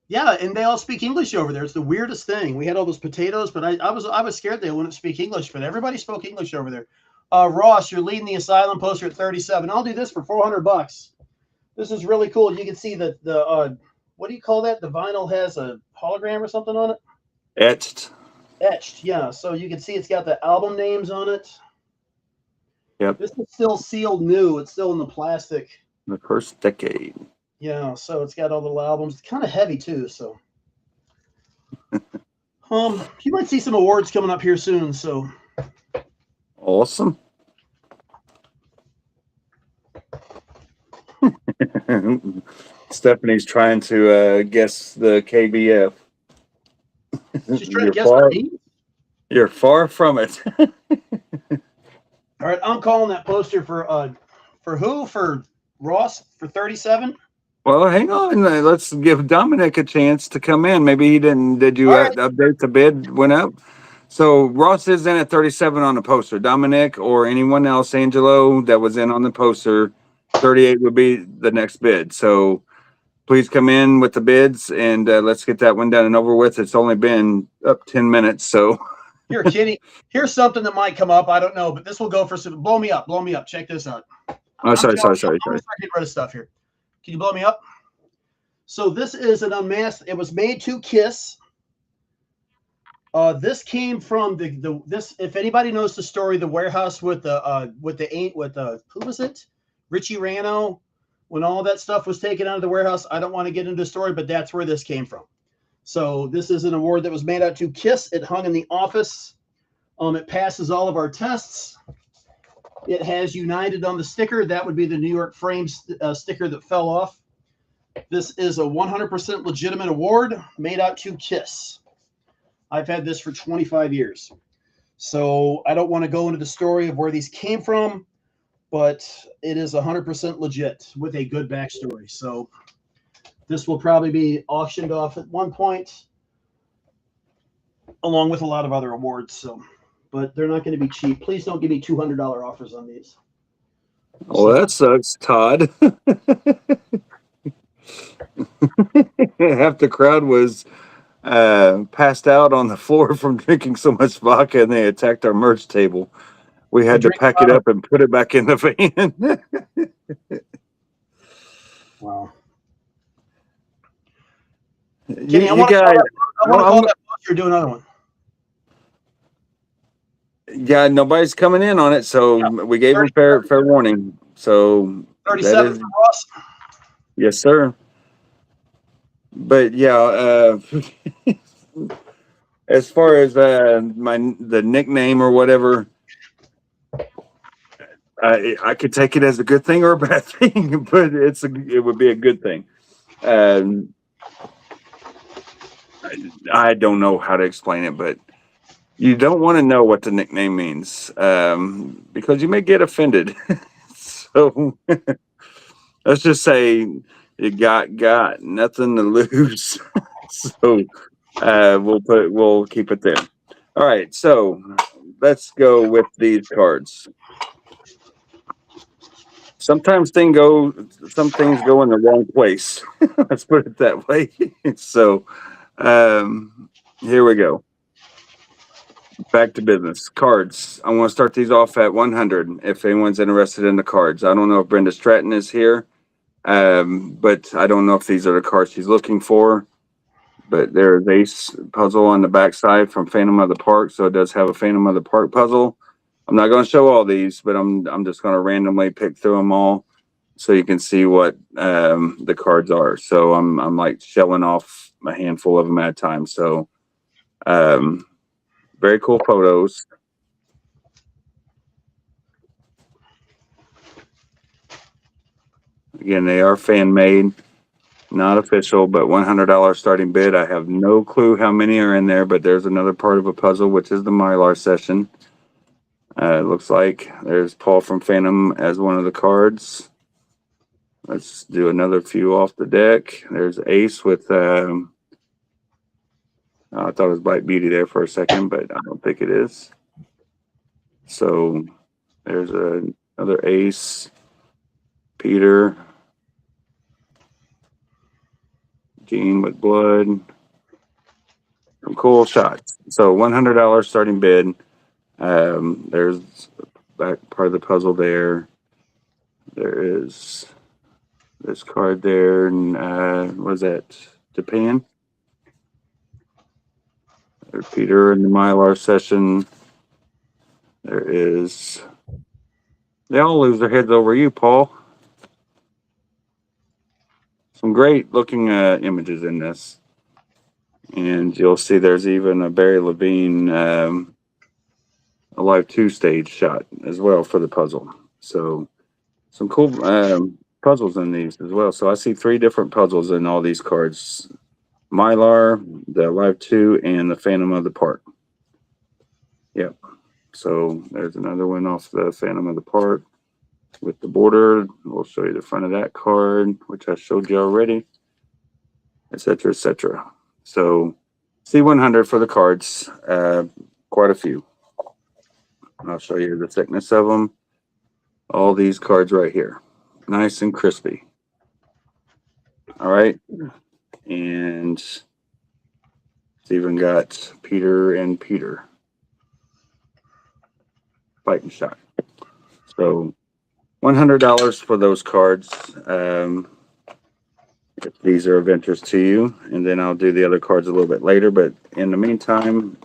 yeah, and they all speak English over there. It's the weirdest thing. We had all those potatoes, but I was scared they wouldn't speak English, but everybody spoke English over there. Ross, you're leading the Asylum poster at 37. I'll do this for $400. This is really cool. You can see the what do you call that? The vinyl has a hologram or something on it. Etched, yeah. So you can see it's got the album names on it. Yep. This is still sealed new. It's still in the plastic. The first decade. Yeah, so it's got all the little albums. It's kind of heavy too, so. You might see some awards coming up here soon, so. Awesome. Stephanie's trying to guess the KBF. She's trying to guess what it means? You're far from it. All right, I'm calling that poster for who? For Ross for 37? Well, hang on. Let's give Dominic a chance to come in. Maybe he didn't. Did you All right. update the bid? Went up. So Ross is in at 37 on the poster. Dominic or anyone else, Angelo, that was in on the poster, 38 would be the next bid. So please come in with the bids and let's get that one done and over with. It's only been up 10 minutes. So Here, Kenny, here's something that might come up. I don't know, but this will go for some. Blow me up. Blow me up. Check this out. sorry. I'm gonna start getting rid of stuff here. Can you blow me up? So this is an unmasked. It was made to Kiss. This came from this. If anybody knows the story, the warehouse with the who was it? Richie Rano, when all that stuff was taken out of the warehouse. I don't want to get into the story, but that's where this came from. So this is an award that was made out to Kiss. It hung in the office. It passes all of our tests. It has United on the sticker. That would be the New York frame sticker that fell off. This is a 100% legitimate award made out to Kiss. I've had this for 25 years. So I don't want to go into the story of where these came from, but it is 100% legit with a good backstory. So this will probably be auctioned off at one point, along with a lot of other awards. So, but they're not going to be cheap. Please don't give me $200 offers on these. Oh, that sucks, Todd. Half the crowd was passed out on the floor from drinking so much vodka, and they attacked our merch table. We had to pack it up and put it back in the van. Wow. You I want to guys, call that poster, do another one. yeah, nobody's coming in on it, so we gave them fair warning. So 37 for Ross. Yes, sir. But yeah, as far as the nickname or whatever, I could take it as a good thing or a bad thing, but it would be a good thing. I don't know how to explain it, but you don't want to know what the nickname means because you may get offended. So let's just say you got nothing to lose. So we'll keep it there. All right, so let's go with these cards. Sometimes some things go in the wrong place. Let's put it that way. So here we go. Back to business. Cards. I want to start these off at 100 if anyone's interested in the cards. I don't know if Brenda Stratton is here, but I don't know if these are the cards she's looking for. But there's Ace puzzle on the back side from Phantom of the Park, so it does have a Phantom of the Park puzzle. I'm not going to show all these, but I'm just going to randomly pick through them all so you can see what the cards are. So I'm like shelling off a handful of them at a time. So very cool photos. Again, they are fan made, not official, but $100 starting bid. I have no clue how many are in there, but there's another part of a puzzle, which is the Mylar session. It looks like there's Paul from Phantom as one of the cards. Let's do another few off the deck. There's Ace with, I thought it was Black Beauty there for a second, but I don't think it is. So there's another Ace, Peter, Gene with blood. Some cool shots. So $100 starting bid. There's back part of the puzzle there. There is this card there, and what is that? Japan. There's Peter in the Mylar session. There is. They all lose their heads over you, Paul. Some great looking images in this, and you'll see there's even a Barry Levine a Live 2 stage shot as well for the puzzle. So some cool puzzles in these as well. So I see 3 different puzzles in all these cards: Mylar, the Live 2, and the Phantom of the Park. Yep. So there's another one off the Phantom of the Park with the border. We'll show you the front of that card, which I showed you already, etc., etc. So C100 for the cards. quite a few. I'll show you the thickness of them. All these cards right here, nice and crispy. All right, and it's even got Peter and Peter fighting shot. So $100 for those cards. If these are of interest to you, and then I'll do the other cards a little bit later. But in the meantime,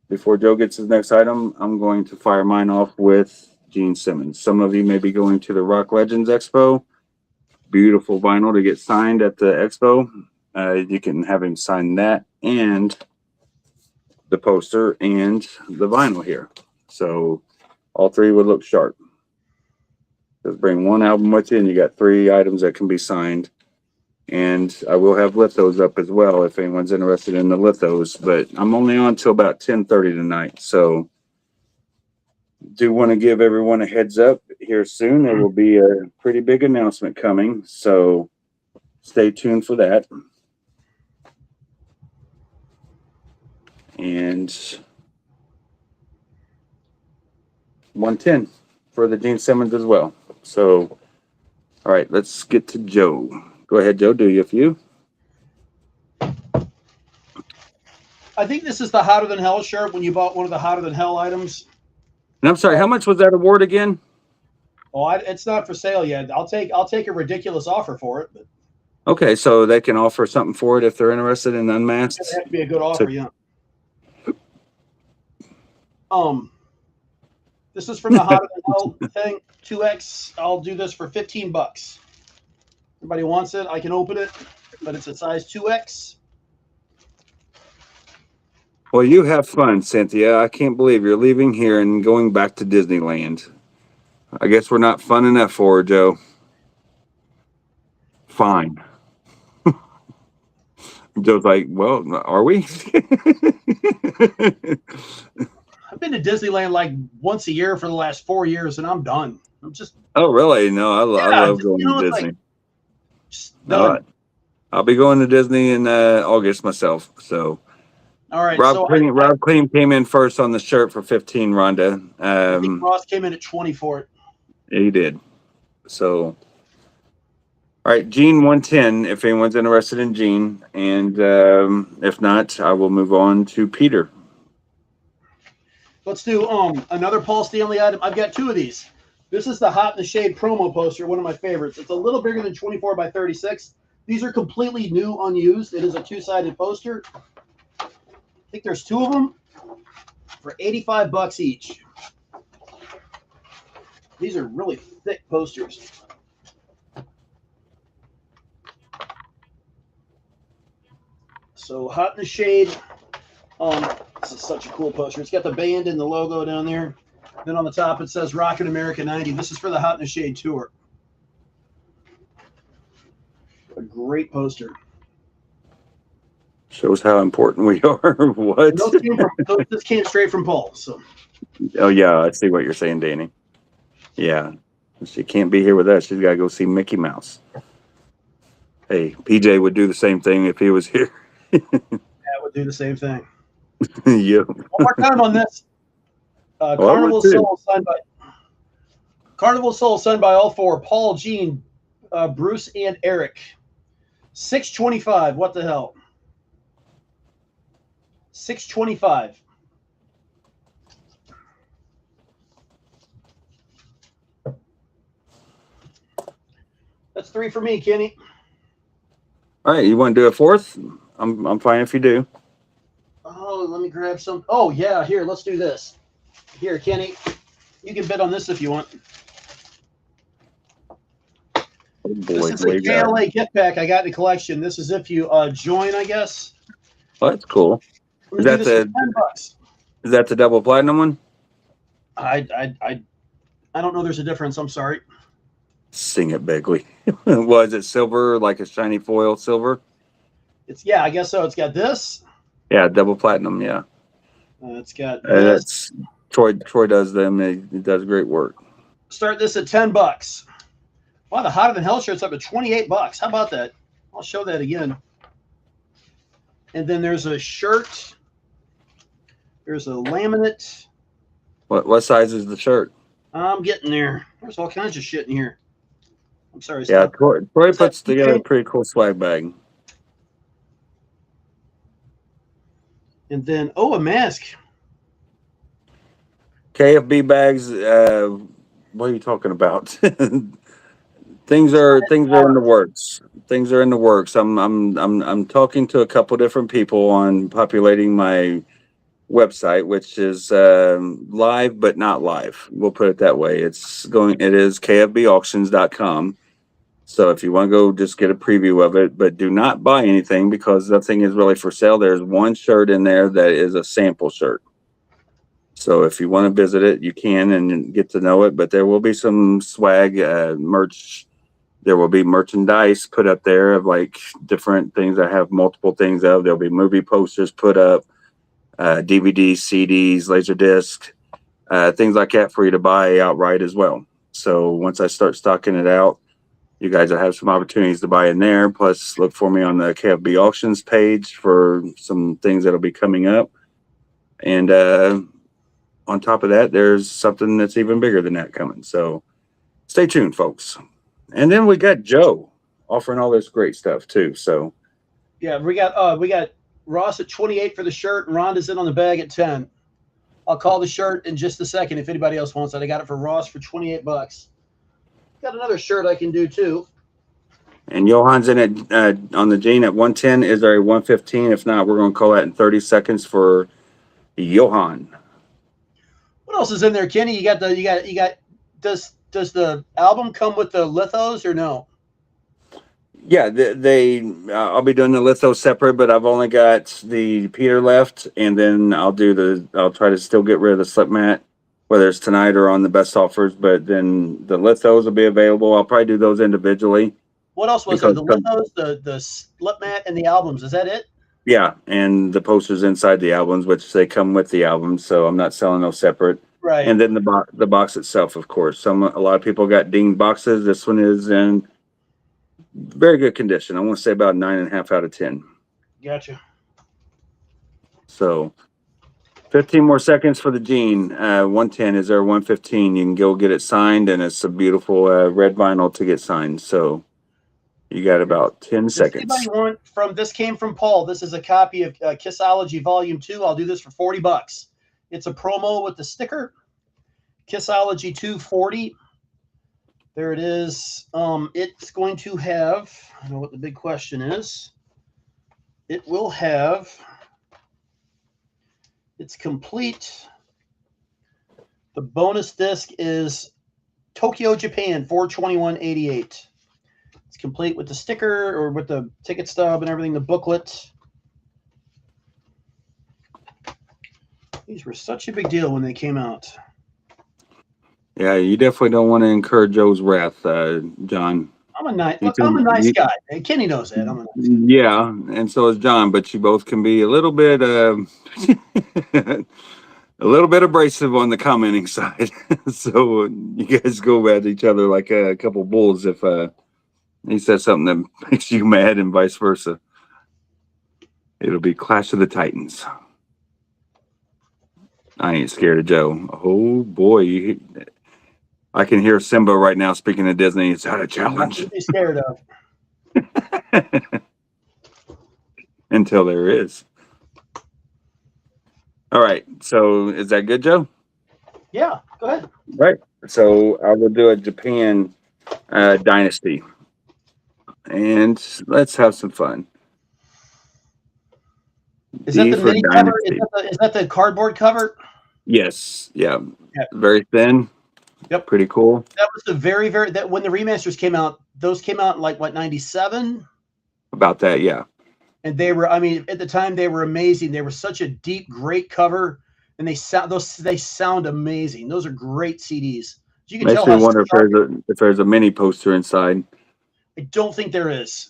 before Joe gets his next item, I'm going to fire mine off with Gene Simmons. Some of you may be going to the Rock Legends Expo. Beautiful vinyl to get signed at the expo. You can have him sign that and the poster and the vinyl here. So all three would look sharp. Just bring one album with you, and you got 3 items that can be signed. And I will have lithos up as well if anyone's interested in the lithos, but I'm only on till about 10:30 tonight. So do want to give everyone a heads up here soon. There will be a pretty big announcement coming. So stay tuned for that. And 110 for the Gene Simmons as well. So, all right, let's get to Joe. Go ahead, Joe. Do you a few? I think this is the Hotter Than Hell shirt when you bought one of the Hotter Than Hell items. And I'm sorry, how much was that award again? Oh, it's not for sale yet. I'll take a ridiculous offer for it. But Okay, so they can offer something for it if they're interested in Unmasked. it have to be a good offer, yeah. This is from the Hotter Than Hell thing, 2X. I'll do this for $15. Everybody wants it, I can open it, but it's a size 2X. Well, you have fun, Cynthia. I can't believe you're leaving here and going back to Disneyland. I guess we're not fun enough for her, Joe. Fine. Joe's like, well, are we? I've been to Disneyland like once a year for the last 4 years, and I'm done. I'm just Oh, really? No, I love just, going you know, to it's Disney. like, just done. I'll be going to Disney in August myself. So All right, Rob so Clean came in first on the shirt for 15, Rhonda. I think Ross came in at 20 for it. He did. So, all right, Gene 110, if anyone's interested in Gene. And if not, I will move on to Peter. Let's do another Paul Stanley item. I've got 2 of these. This is the Hot in the Shade promo poster, one of my favorites. It's a little bigger than 24 by 36. These are completely new, unused. It is a 2-sided poster. I think there's 2 of them for $85 each. These are really thick posters. So Hot in the Shade. This is such a cool poster. It's got the band and the logo down there. Then on the top it says Rockin' America 90. This is for the Hot in the Shade tour. A great poster. Shows how important we are. What? This came straight from Paul. So. Oh, yeah, I see what you're saying, Danny. Yeah. She can't be here with us. She's got to go see Mickey Mouse. Hey, PJ would do the same thing if he was here. That would do the same thing. Yeah. One more time on this. Carnival Soul signed by all 4. Paul, Gene, Bruce, and Eric. $6.25. What the hell? $6.25. That's 3 for me, Kenny. All right, you want to do a 4th? I'm fine if you do. Oh, let me grab some. Oh, yeah, here, let's do this. Here, Kenny, you can bid on this if you want. Oh boy, This is a KLA gift pack I got in the collection. This is if you join, I guess. Oh, that's cool. Is that the double platinum one? I don't know. There's a difference. I'm sorry. Sing it, Begley. Was it silver, like a shiny foil silver? I guess so. It's got this. Yeah, double platinum. Yeah. It's got this. That's Troy does them. He does great work. Start this at $10. Wow, the Hotter Than Hell shirt's up to $28. How about that? I'll show that again. And then there's a shirt. There's a laminate. What size is the shirt? I'm getting there. There's all kinds of shit in here. I'm sorry. Yeah, Scott. Troy Is that puts together a PJ? pretty cool swag bag. And then, oh, a mask. KFB bags. What are you talking about? Things are in the works. Things are in the works. I'm talking to a couple different people on populating my website, which is live but not live. We'll put it that way. It is kfbauctions.com. So if you want to go just get a preview of it, but do not buy anything because nothing is really for sale. There's one shirt in there that is a sample shirt. So if you want to visit it, you can and get to know it, but there will be some swag, merch. There will be merchandise put up there of like different things. I have multiple things of. There'll be movie posters put up, DVDs, CDs, laser disc, things like that for you to buy outright as well. So once I start stocking it out, you guys will have some opportunities to buy in there. Plus, look for me on the KFB Auctions page for some things that'll be coming up. And on top of that, there's something that's even bigger than that coming. So stay tuned, folks. And then we got Joe offering all this great stuff too. So Yeah, we got Ross at 28 for the shirt, and Rhonda's in on the bag at 10. I'll call the shirt in just a second if anybody else wants it. I got it for Ross for 28 bucks. Got another shirt I can do too. and Johan's in it on the Gene at 110. Is there a 115? If not, we're going to call that in 30 seconds for Johan. What else is in there, Kenny? You got does the album come with the lithos or no? Yeah, I'll be doing the litho separate, but I've only got the Peter left, and then I'll try to still get rid of the slip mat, whether it's tonight or on the best offers, but then the lithos will be available. I'll probably do those individually. What else was there? The lithos, the slip mat, and the albums. Is that it? Yeah, and the posters inside the albums, which they come with the albums, so I'm not selling those separate. Right. And then the box itself, of course. A lot of people got dinged boxes. This one is in very good condition. I want to say about 9.5 out of 10. Gotcha. So 15 more seconds for the Gene. 110. Is there 115? You can go get it signed, and it's a beautiful red vinyl to get signed. So you got about 10 seconds. Anybody want from this? Came from Paul. This is a copy of Kissology Volume 2. I'll do this for 40 bucks. It's a promo with the sticker. Kissology 240. There it is. It's going to have, I don't know what the big question is. It will have, it's complete. The bonus disc is Tokyo, Japan, 4/21/88. It's complete with the sticker or with the ticket stub and everything, the booklet. These were such a big deal when they came out. Yeah, you definitely don't want to incur Joe's wrath, John. I'm a nice guy. And Kenny knows that. I'm a nice guy. Yeah, and so is John, but you both can be a little bit a little bit abrasive on the commenting side. So you guys go at each other like a couple bulls if he says something that makes you mad and vice versa. It'll be Clash of the Titans. I ain't scared of Joe. Oh boy, I can hear Simba right now speaking to Disney. It's not a challenge. What are you scared of? Until there is. All right. So is that good, Joe? Yeah, go ahead. Right. So I will do a Japan Dynasty. And let's have some fun. Is that D the for mini cover? Dynasty. Is that the cardboard cover? Yes. Yeah. Yep. Very thin. Yep. Pretty cool. That was the very that when the remasters came out, those came out in like what, 97? About that, yeah. And they were, I mean, at the time they were amazing. They were such a deep, great cover, and they sound amazing. Those are great CDs. You can Makes tell me wonder if there's a mini poster inside. I don't think there is.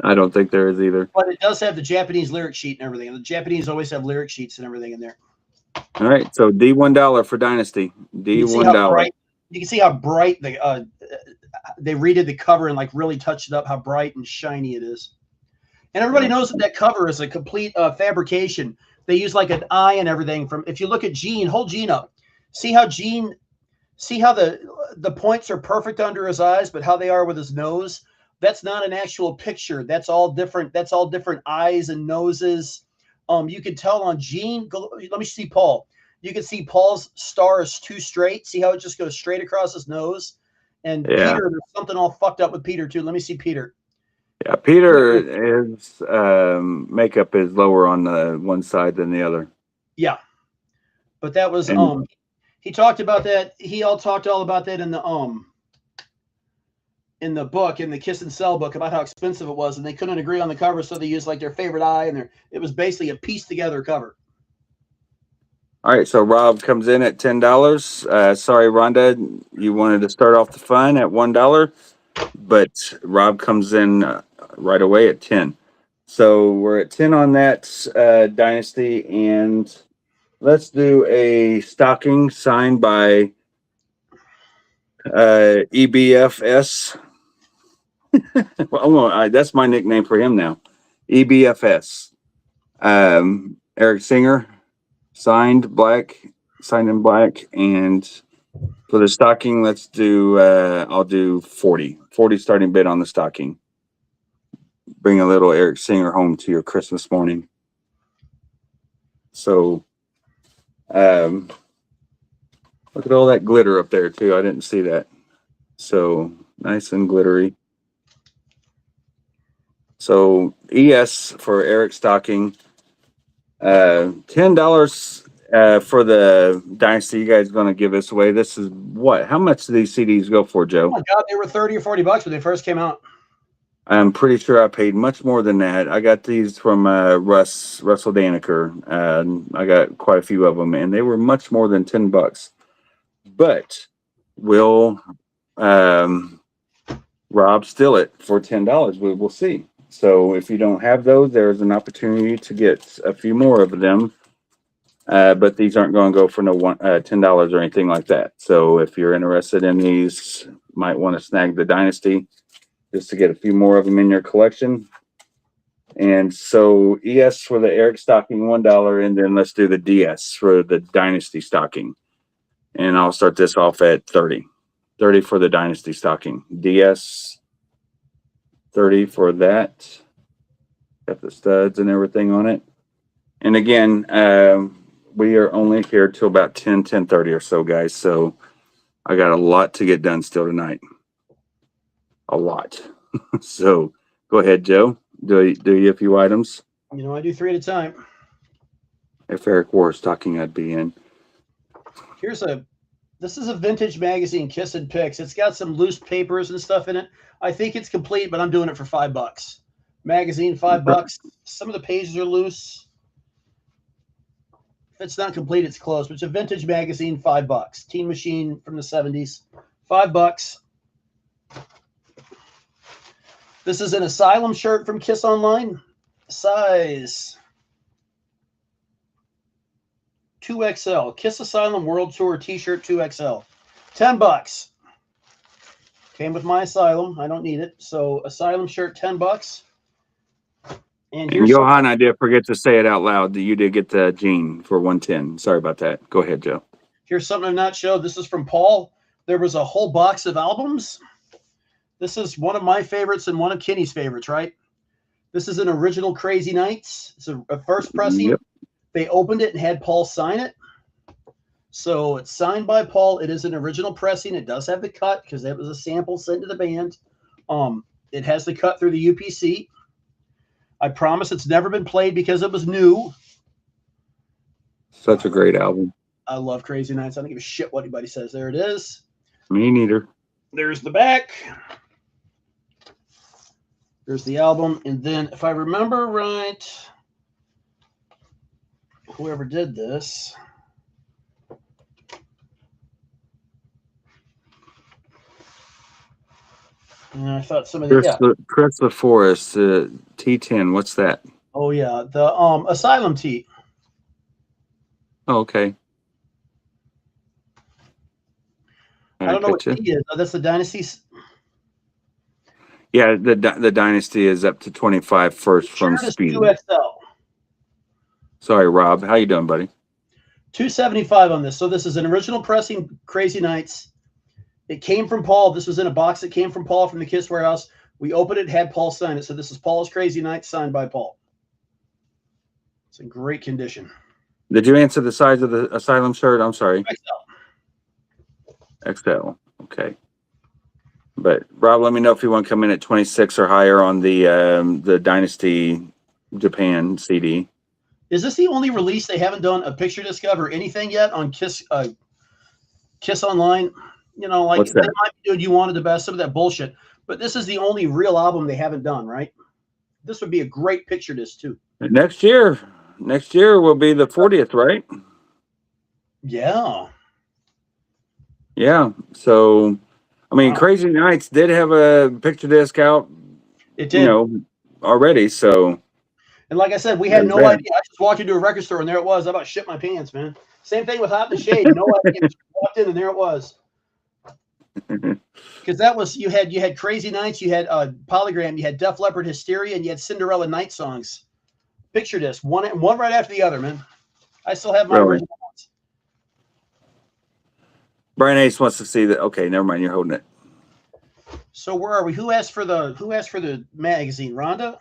I don't think there is either. But it does have the Japanese lyric sheet and everything. And the Japanese always have lyric sheets and everything in there. All right, so D$1 for Dynasty. D$1. You can see how bright they redid the cover and like really touched it up, how bright and shiny it is. And everybody knows that cover is a complete fabrication. They use like an eye and everything. From if you look at Gene, hold Gene up. See how the points are perfect under his eyes, but how they are with his nose. That's not an actual picture. That's all different. That's all different eyes and noses. You can tell on Gene. Let me see Paul. You can see Paul's star is too straight. See how it just goes straight across his nose? And Yeah. Peter, there's something all fucked up with Peter too. Let me see Peter. Yeah, Peter, his makeup is lower on the one side than the other. Yeah. But that was And- he talked about that. He talked all about that in the book, in the Kiss and Sell book, about how expensive it was, and they couldn't agree on the cover, so they used like their favorite eye, and it was basically a pieced together cover. All right, so Rob comes in at $10. Sorry, Rhonda, you wanted to start off the fun at $1, but Rob comes in right away at 10. So we're at 10 on that dynasty, and let's do a stocking signed by EBFS. Well, that's my nickname for him now. EBFS. Eric Singer, signed in black. And for the stocking, let's do, I'll do 40 starting bid on the stocking. Bring a little Eric Singer home to your Christmas morning. So, look at all that glitter up there too. I didn't see that. So nice and glittery. So ES for Eric stocking, $10 for the dynasty. You guys going to give us away? This is what? How much do these CDs go for, Joe? Oh my God, they were $30 or $40 when they first came out. I'm pretty sure I paid much more than that. I got these from Russell Danaker. I got quite a few of them, and they were much more than $10. But will Rob steal it for $10? We will see. So if you don't have those, there's an opportunity to get a few more of them. But these aren't going to go for no $10 or anything like that. So if you're interested in these, might want to snag the Dynasty just to get a few more of them in your collection. And so ES for the Eric stocking, $1, and then let's do the DS for the Dynasty stocking. And I'll start this off at 30. 30 for the Dynasty stocking. DS, 30 for that. Got the studs and everything on it. And again, we are only here till about 10:30 or so, guys. So I got a lot to get done still tonight. A lot. So go ahead, Joe. Do you a few items? You know, I do 3 at a time. If Eric were stocking, I'd be in. This is a vintage magazine, Kiss and Picks. It's got some loose papers and stuff in it. I think it's complete, but I'm doing it for $5. Magazine, $5. Some of the pages are loose. If it's not complete, it's closed. But it's a vintage magazine, $5. Teen Machine from the 70s, $5. This is an Asylum shirt from Kiss Online, size 2XL. Kiss Asylum World Tour T-shirt 2XL, $10. Came with my Asylum. I don't need it. So Asylum shirt, $10. And here's Johan, I did forget to say it out loud. You did get the Gene for $110. Sorry about that. Go ahead, Joe. Here's something I've not showed. This is from Paul. There was a whole box of albums. This is one of my favorites and one of Kenny's favorites, right? This is an original Crazy Nights. It's a first pressing. Yep. They opened it and had Paul sign it. So it's signed by Paul. It is an original pressing. It does have the cut because that was a sample sent to the band. It has the cut through the UPC. I promise it's never been played because it was new. Such a great album. I love Crazy Nights. I don't give a shit what anybody says. There it is. Me neither. There's the back. There's the album. And then if I remember right, whoever did this, and I thought some of the Chris LaForest, T10. What's that? Oh yeah, the Asylum tee. Oh, okay. I don't know what tee is. Oh, that's the Dynasty's. Yeah, the Dynasty is up to 25 first from Shirt is Speed. 2XL. Sorry, Rob. How you doing, buddy? $275 on this. So this is an original pressing Crazy Nights. It came from Paul. This was in a box that came from Paul from the Kiss Warehouse. We opened it, had Paul sign it. So this is Paul's Crazy Nights, signed by Paul. It's in great condition. Did you answer the size of the Asylum shirt? I'm sorry. XL. XL. Okay. But Rob, let me know if you want to come in at 26 or higher on the Dynasty Japan CD. Is this the only release they haven't done a picture disc of or anything yet on Kiss Kiss Online? You know, like What's they that? might be doing You Wanted the Best, some of that bullshit. But this is the only real album they haven't done, right? This would be a great picture disc too. Next year will be the 40th, right? Yeah. Yeah. So, I mean, Wow. Crazy Nights did have a picture disc out, It did. you know, already. So, And like I said, we had There's no that. idea. I just walked into a record store and there it was. I about shit my pants, man. Same thing with Hot in the Shade. No idea. Just walked in and there it was. Because that was you had Crazy Nights, you had Polygram, you had Def Leppard, Hysteria, and you had Cinderella Night Songs. Picture disc, one right after the other, man. I still have my Really? original ones. Brian Ace wants to see that. Okay, never mind. You're holding it. So where are we? Who asked for the magazine? Rhonda?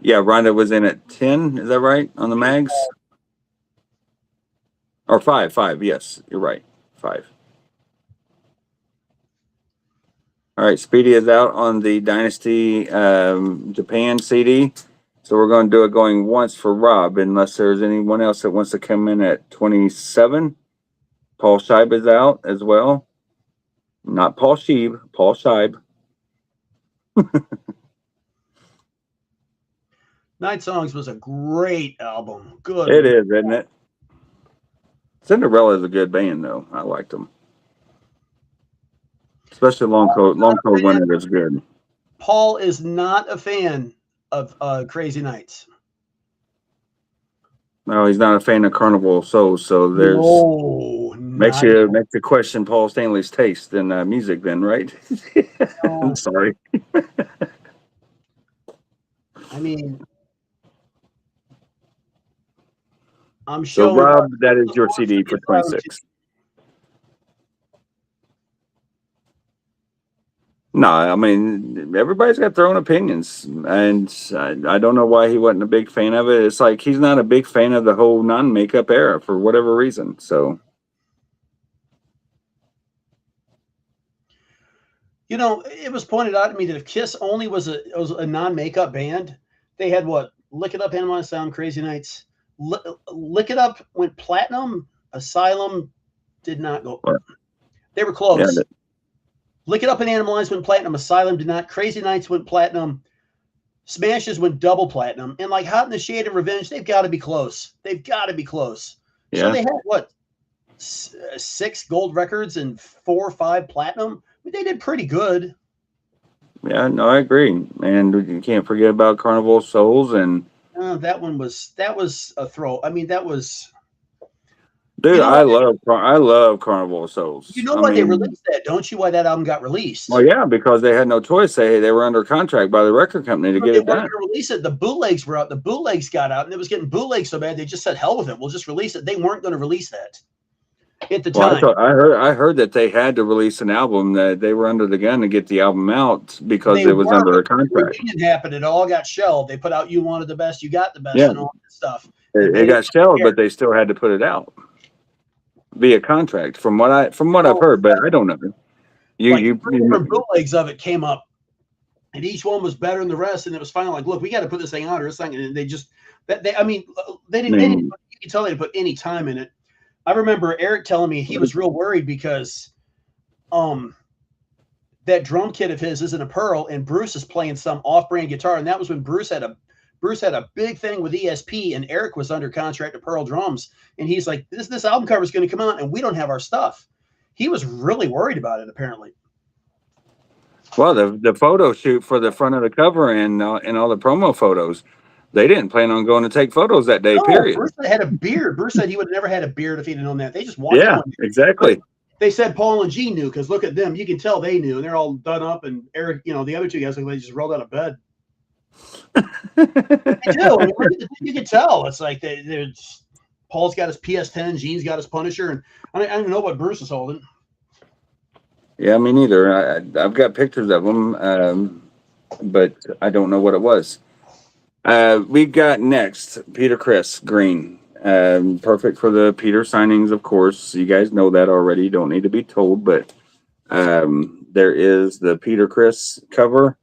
Yeah, Rhonda was in at 10. Is that right on the mags? Or 5? 5. Yes, you're right. 5. All right, Speedy is out on the Dynasty Japan CD. So we're going to do it going once for Rob, unless there's anyone else that wants to come in at 27. Paul Scheib is out as well. Not Paul Scheib, Paul Scheib. Night Songs was a great album. Good. It is, isn't it? Cinderella is a good band, though. I liked them. Especially Long Coat Winter is good. Paul is not a fan of Crazy Nights. No, he's not a fan of Carnival of Souls, so there's No, makes not you at make you question Paul Stanley's taste in music, then, right? all. I'm sorry. I mean, I'm So, showing. Rob, that is your CD for 26. No, I mean, everybody's got their own opinions, and I don't know why he wasn't a big fan of it. It's like he's not a big fan of the whole non-makeup era for whatever reason. So, You know, it was pointed out to me that if Kiss only was a non-makeup band, they had what? Lick It Up, Animal Sound, Crazy Nights. Lick It Up went platinum. Asylum did not go. What? They were close. Yeah, Lick It Up and Animalize went platinum. Asylum did not. Crazy Nights went platinum. Smashes went double platinum. And like Hot in the Shade and Revenge, they've got to be close. They've got to be close. So yeah. they had what? 6 gold records and 4 or 5 platinum. I mean, they did pretty good. Yeah, no, I agree. And you can't forget about Carnival of Souls and That was a throw. I mean, that was. dude, You know I love Carnival of Souls. You know I why they mean, released that, don't you? Why that album got released? Well, yeah, because they had no choice. They were under contract by the record company to But get they it weren't done. going to release it. The bootlegs were out. The bootlegs got out, and it was getting bootlegs so bad they just said, "Hell with it. We'll just release it." They weren't going to release that at the Well, time. I heard that they had to release an album, that they were under the gun to get the album out because They it was were, under a but the contract. reunion happened. It all got shelved. They put out "You Wanted the Best, You Got the Best," Yeah. and all that stuff. It got shelved, but they still had to put it out via contract, from what I've heard. But I don't know. Like, 3 different bootlegs of it came up, and each one was better than the rest. And it was finally like, look, we got to put this thing out or this thing. And they just I mean, they didn't. You can tell they didn't put any time in it. I remember Eric telling me he was real worried because that drum kit of his isn't a Pearl, and Bruce is playing some off-brand guitar, and that was when Bruce had a big thing with ESP, and Eric was under contract to Pearl Drums, and he's like, this album cover is going to come out, and we don't have our stuff. He was really worried about it, apparently. Well, the photo shoot for the front of the cover and all the promo photos, they didn't plan on going to take photos that day. No, Period. Bruce had a beard. Bruce said he would have never had a beard if he'd known that. They just walked Yeah, in. exactly. They said Paul and Gene knew, because look at them. You can tell they knew. And they're all done up, and Eric, the other 2 guys, like they just rolled out of bed. They do. I mean, you can tell. It's like they're Paul's got his PS10, Gene's got his Punisher, and I don't even know what Bruce is holding. Yeah, me neither. I've got pictures of them, but I don't know what it was. We got next Peter Chris Green. Perfect for the Peter signings, of course. You guys know that already. You don't need to be told, but there is the Peter Chris cover.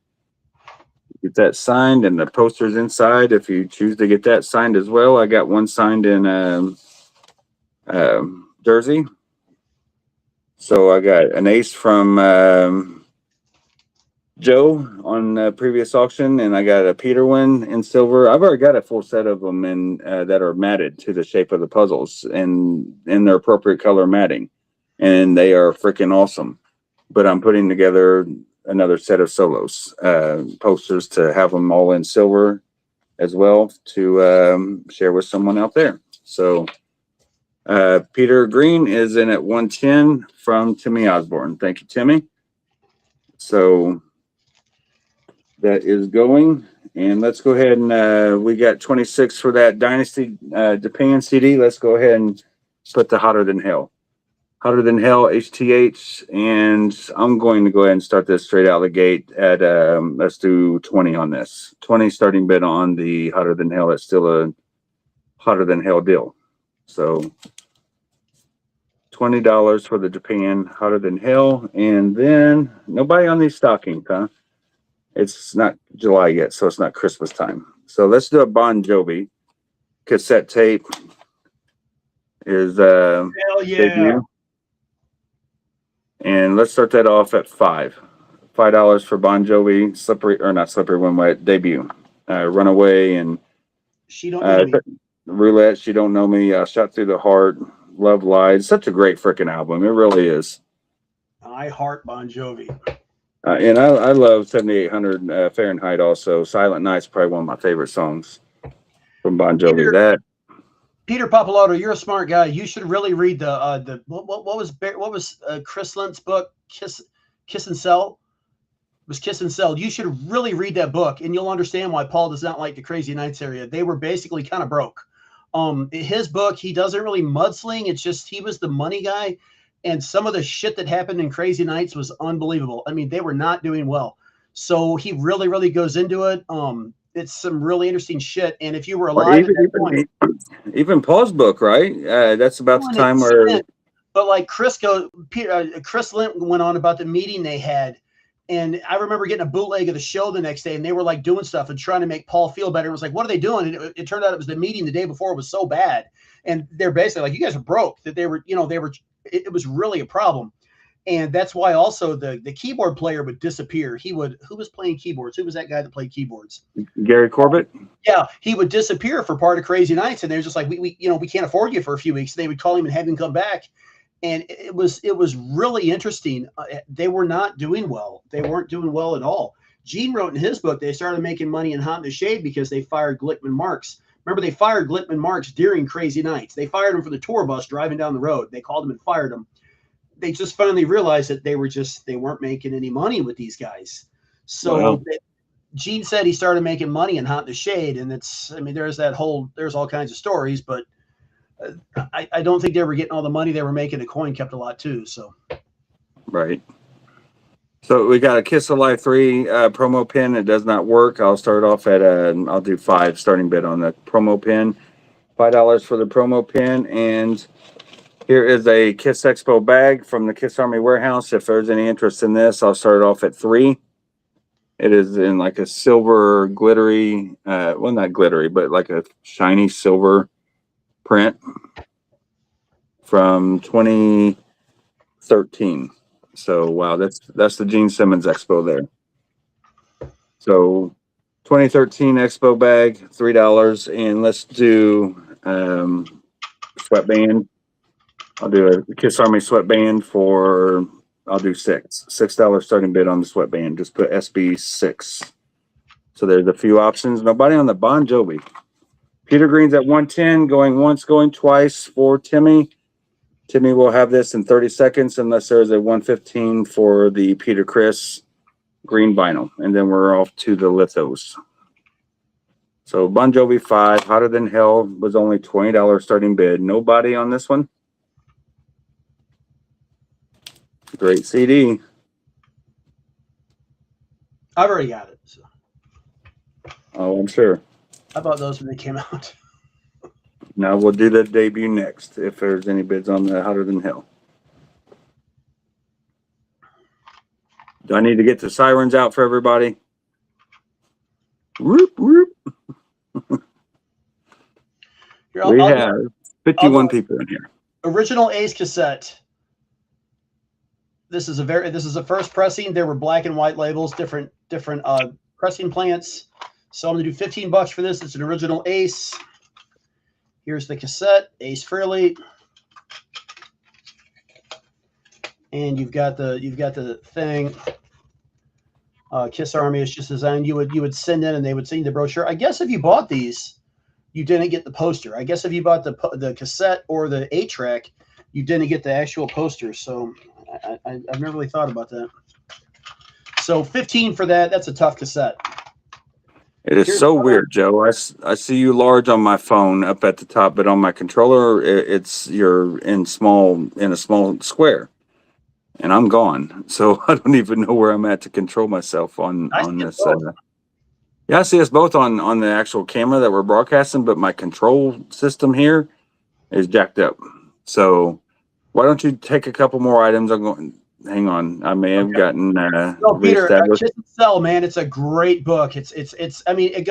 Get that signed, and the posters inside. If you choose to get that signed as well, I got one signed in Jersey. So I got an ace from Joe on the previous auction, and I got a Peter one in silver. I've already got a full set of them in that are matted to the shape of the puzzles and in their appropriate color matting, and they are freaking awesome. But I'm putting together another set of solos posters to have them all in silver as well to share with someone out there. So Peter Green is in at 110 from Timmy Osborne. Thank you, Timmy. So that is going, and let's go ahead and we got 26 for that Dynasty Japan CD. Let's go ahead and put the Hotter Than Hell. Hotter Than Hell HTH, and I'm going to go ahead and start this straight out of the gate at let's do 20 on this. 20 starting bid on the Hotter Than Hell. It's still a Hotter Than Hell deal. So $20 for the Japan Hotter Than Hell, and then nobody on these stockings, huh? It's not July yet, so it's not Christmas time. So let's do a Bon Jovi cassette tape. Is Hell yeah. debut. And let's start that off at $5 for Bon Jovi, Slippery, or not Slippery When Wet debut. Runaway and She Don't Know Me. Roulette, She Don't Know Me, Shot Through the Heart, Love Lies. Such a great freaking album. It really is. I heart Bon Jovi. And I love 7800 Fahrenheit also. Silent Night's probably one of my favorite songs from Bon Jovi. Peter Pappalardo, you're a smart guy. You should really read the what was Chris Lent's book, Kiss and Sell? It was Kiss and Sell. You should really read that book, and you'll understand why Paul does not like the Crazy Nights area. They were basically kind of broke. His book, he doesn't really mudsling. It's just he was the money guy, and some of the shit that happened in Crazy Nights was unbelievable. I mean, they were not doing well. So he really, really goes into it. It's some really interesting shit. And if you were alive at that point, even Paul's book, right? That's about the time where. But like Chris Lent went on about the meeting they had, and I remember getting a bootleg of the show the next day, and they were like doing stuff and trying to make Paul feel better. It was like, what are they doing? And it turned out it was the meeting the day before was so bad, and they're basically like, you guys are broke. That they were, it was really a problem. And that's why also the keyboard player would disappear. Who was playing keyboards? Who was that guy that played keyboards? Gary Corbett? Yeah, he would disappear for part of Crazy Nights, and they're just like, we can't afford you for a few weeks. They would call him and have him come back. And it was really interesting. They were not doing well. They weren't doing well at all. Gene wrote in his book, they started making money in Hot in the Shade because they fired Glickman Marks. Remember, they fired Glickman Marks during Crazy Nights. They fired him for the tour bus driving down the road. They called him and fired him. They just finally realized that they weren't making any money with these guys. So Gene said he started making money in Hot in the Shade, and there's all kinds of stories, but I don't think they were getting all the money they were making. The coin kept a lot too. So right. So we got a Kiss Alive 3 promo pin. It does not work. I'll start off at I'll do $5 starting bid on the promo pin. $5 for the promo pin, and here is a Kiss Expo bag from the Kiss Army Warehouse. If there's any interest in this, I'll start off at $3. It is in like a silver glittery, well, not glittery, but like a shiny silver print from 2013. So, wow, that's the Gene Simmons Expo there. So 2013 Expo bag, $3. And let's do sweatband. I'll do a Kiss Army sweatband for, I'll do $6 starting bid on the sweatband. Just put SB6. So there's a few options. Nobody on the Bon Jovi. Peter Green's at 110, going once, going twice for Timmy. Timmy will have this in 30 seconds unless there's a 115 for the Peter Chris green vinyl. And then we're off to the lithos. So Bon Jovi 5, Hotter Than Hell was only $20 starting bid. Nobody on this one. Great CD. I've already got it. So. Oh, I'm sure. I bought those when they came out. Now we'll do the debut next if there's any bids on the Hotter Than Hell. Do I need to get the sirens out for everybody? Whoop, whoop. Here, We I'll have 51 people in here. original Ace cassette. This is a first pressing. There were black and white labels, different pressing plants. So I'm gonna do $15 for this. It's an original Ace. Here's the cassette, Ace Frehley, and you've got the thing. Kiss Army is just designed. You would send in, and they would send you the brochure. I guess if you bought these, you didn't get the poster. I guess if you bought the cassette or the 8-track, you didn't get the actual poster. So I've never really thought about that. So 15 for that. That's a tough cassette. It is so weird, Joe. I see you large on my phone up at the top, but on my controller, you're in a small square, and I'm gone. So I don't even know where I'm at to control myself on this. Yeah, I see us both on the actual camera that we're broadcasting, but my control system here is jacked up. So why don't you take a couple more items? I'm going. Hang on, I may have gotten. No, Peter, Kiss and Sell, man, it's a great book. It's. I mean, it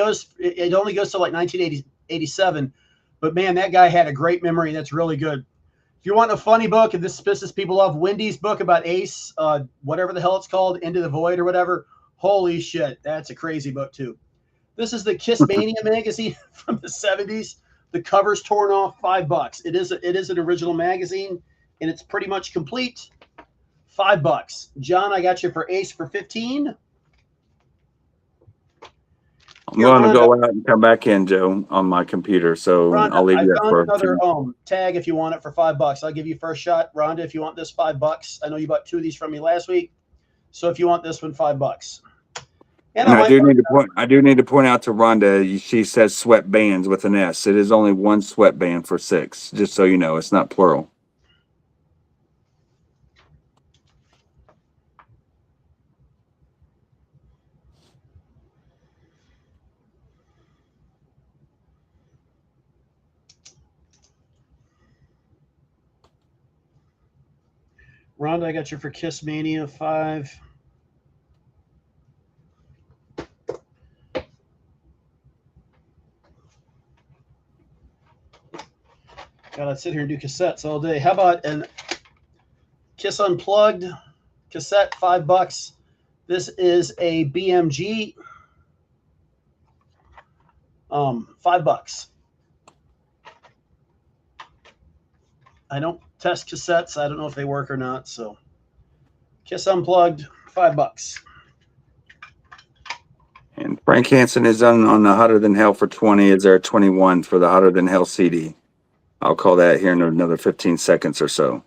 only goes to like 1987, but man, that guy had a great memory. That's really good. If you want a funny book, and this pisses people off, Wendy's book about Ace, whatever the hell it's called, Into the Void or whatever. Holy shit, that's a crazy book too. This is the Kiss Mania magazine from the 70s. The cover's torn off, $5. It is an original magazine, and it's pretty much complete. $5. John, I got you for Ace for 15. I'm going to go out and come back in, Joe, on my computer. So Rhonda, I'll leave you that for another tag if you want it for $5. I'll give you first shot. Rhonda, if you want this, $5. I know you bought 2 of these from me last week. So if you want this one, $5. And I do need to point out to Rhonda, she says sweatbands with an S. It is only one sweatband for $6, just so you know. It's not plural. Rhonda, I got you for Kiss Mania 5. God, I'd sit here and do cassettes all day. How about an Kiss Unplugged cassette, $5? This is a BMG. $5. I don't test cassettes. I don't know if they work or not. So Kiss Unplugged, $5. And Frank Hansen is on the Hotter Than Hell for 20. Is there a 21 for the Hotter Than Hell CD? I'll call that here in another 15 seconds or so.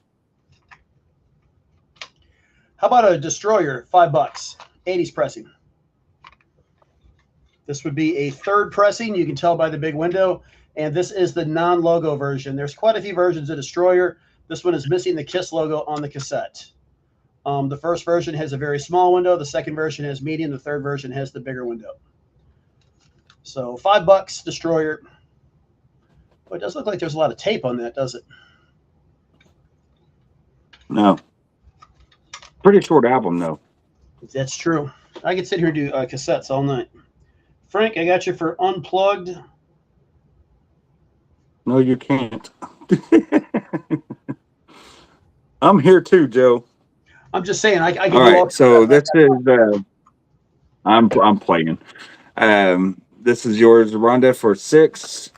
How about a Destroyer, $5? 80s pressing. This would be a third pressing. You can tell by the big window. And this is the non-logo version. There's quite a few versions of Destroyer. This one is missing the Kiss logo on the cassette. The first version has a very small window. The second version has medium. The third version has the bigger window. So $5, Destroyer. Well, it does look like there's a lot of tape on that, does it? No. Pretty short album, though. That's true. I could sit here and do cassettes all night. Frank, I got you for Unplugged. No, you can't. I'm here too, Joe. I'm just saying. I can all do right. So this is. I'm playing. This is yours, Rhonda, for $6.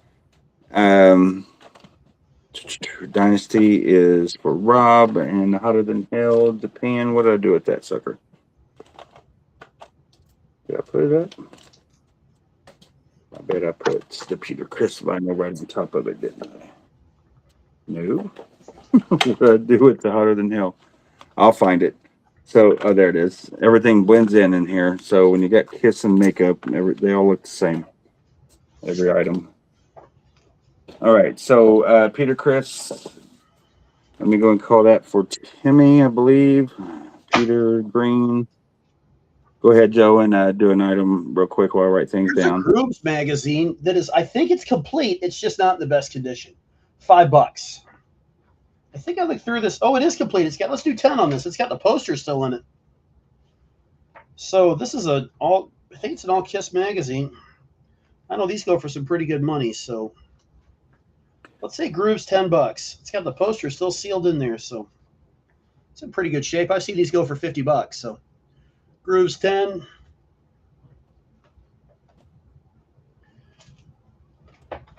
Dynasty is for Rob, and Hotter Than Hell, Japan. What did I do with that sucker? Did I put it up? I bet I put the Peter Criss vinyl right on top of it, didn't I? No. What did I do with the Hotter Than Hell? I'll find it. So, oh, there it is. Everything blends in here. So when you got Kiss and makeup, they all look the same. every item. All right, so Peter Chris, let me go and call that for Timmy, I believe. Peter Green. Go ahead, Joe, and do an item real quick while I write things There's down. a Grooves magazine that is, I think it's complete. It's just not in the best condition. $5. I think I looked through this. Oh, it is complete. It's got, let's do 10 on this. It's got the poster still in it. So this is I think it's an all Kiss magazine. I know these go for some pretty good money. So let's say Grooves $10. It's got the poster still sealed in there. So it's in pretty good shape. I see these go for $50. So Grooves 10.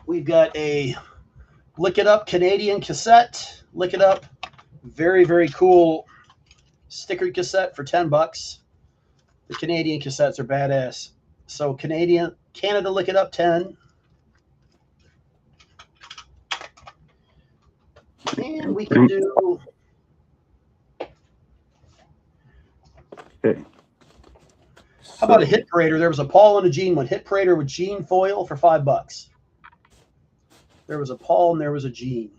We've got a Lick It Up Canadian cassette. Lick It Up. Very, very cool sticker cassette for $10. The Canadian cassettes are badass. So Canada Lick It Up 10. And we can do. Okay. How about a Hit Parader? There was a Paul and a Gene one. Hit Parader with Gene foil for $5. There was a Paul and there was a Gene.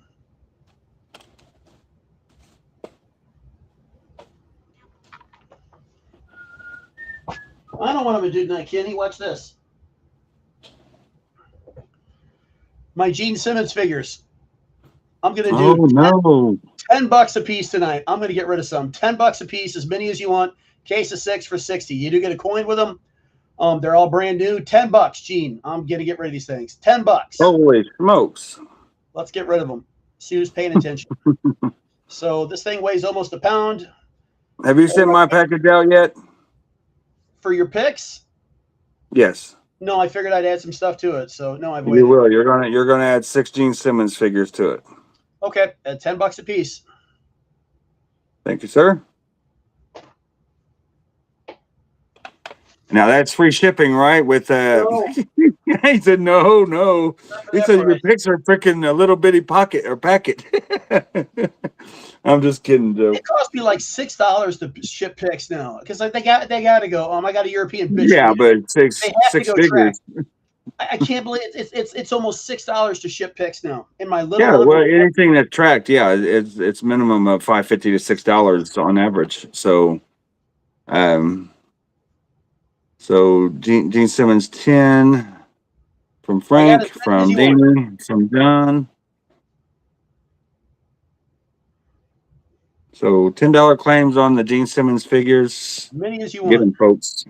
I know what I'm gonna do tonight, Kenny. Watch this. My Gene Simmons figures. I'm gonna do no. $10 a piece tonight. I'm gonna get rid of some. $10 a piece, as many as you want. Case of 6 for $60. You do get a coin with them. They're all brand new. $10, Gene. I'm gonna get rid of these things. $10. Holy smokes! Let's get rid of them. See who's paying attention. So this thing weighs almost a pound. Have you sent my package out yet? For your picks? Yes. No, I figured I'd add some stuff to it. So no, I've waited. You will. You're gonna add 6 Gene Simmons figures to it. Okay, at $10 a piece. Thank you, sir. Now that's free shipping, right? With No. he said no. He said your picks are freaking a little bitty pocket or packet. I'm just kidding, Joe. It cost me like $6 to ship picks now because they got to go. I got a European bitch. Yeah, but six figures. Track. I can't believe it's almost $6 to ship picks now in my little. Yeah, well, anything that tracked, yeah, it's minimum of $5.50 to $6 on average. So, so Gene Simmons 10 from Frank, from Damon, from John. So $10 claims on the Gene Simmons figures. Many as you Get them, want. folks.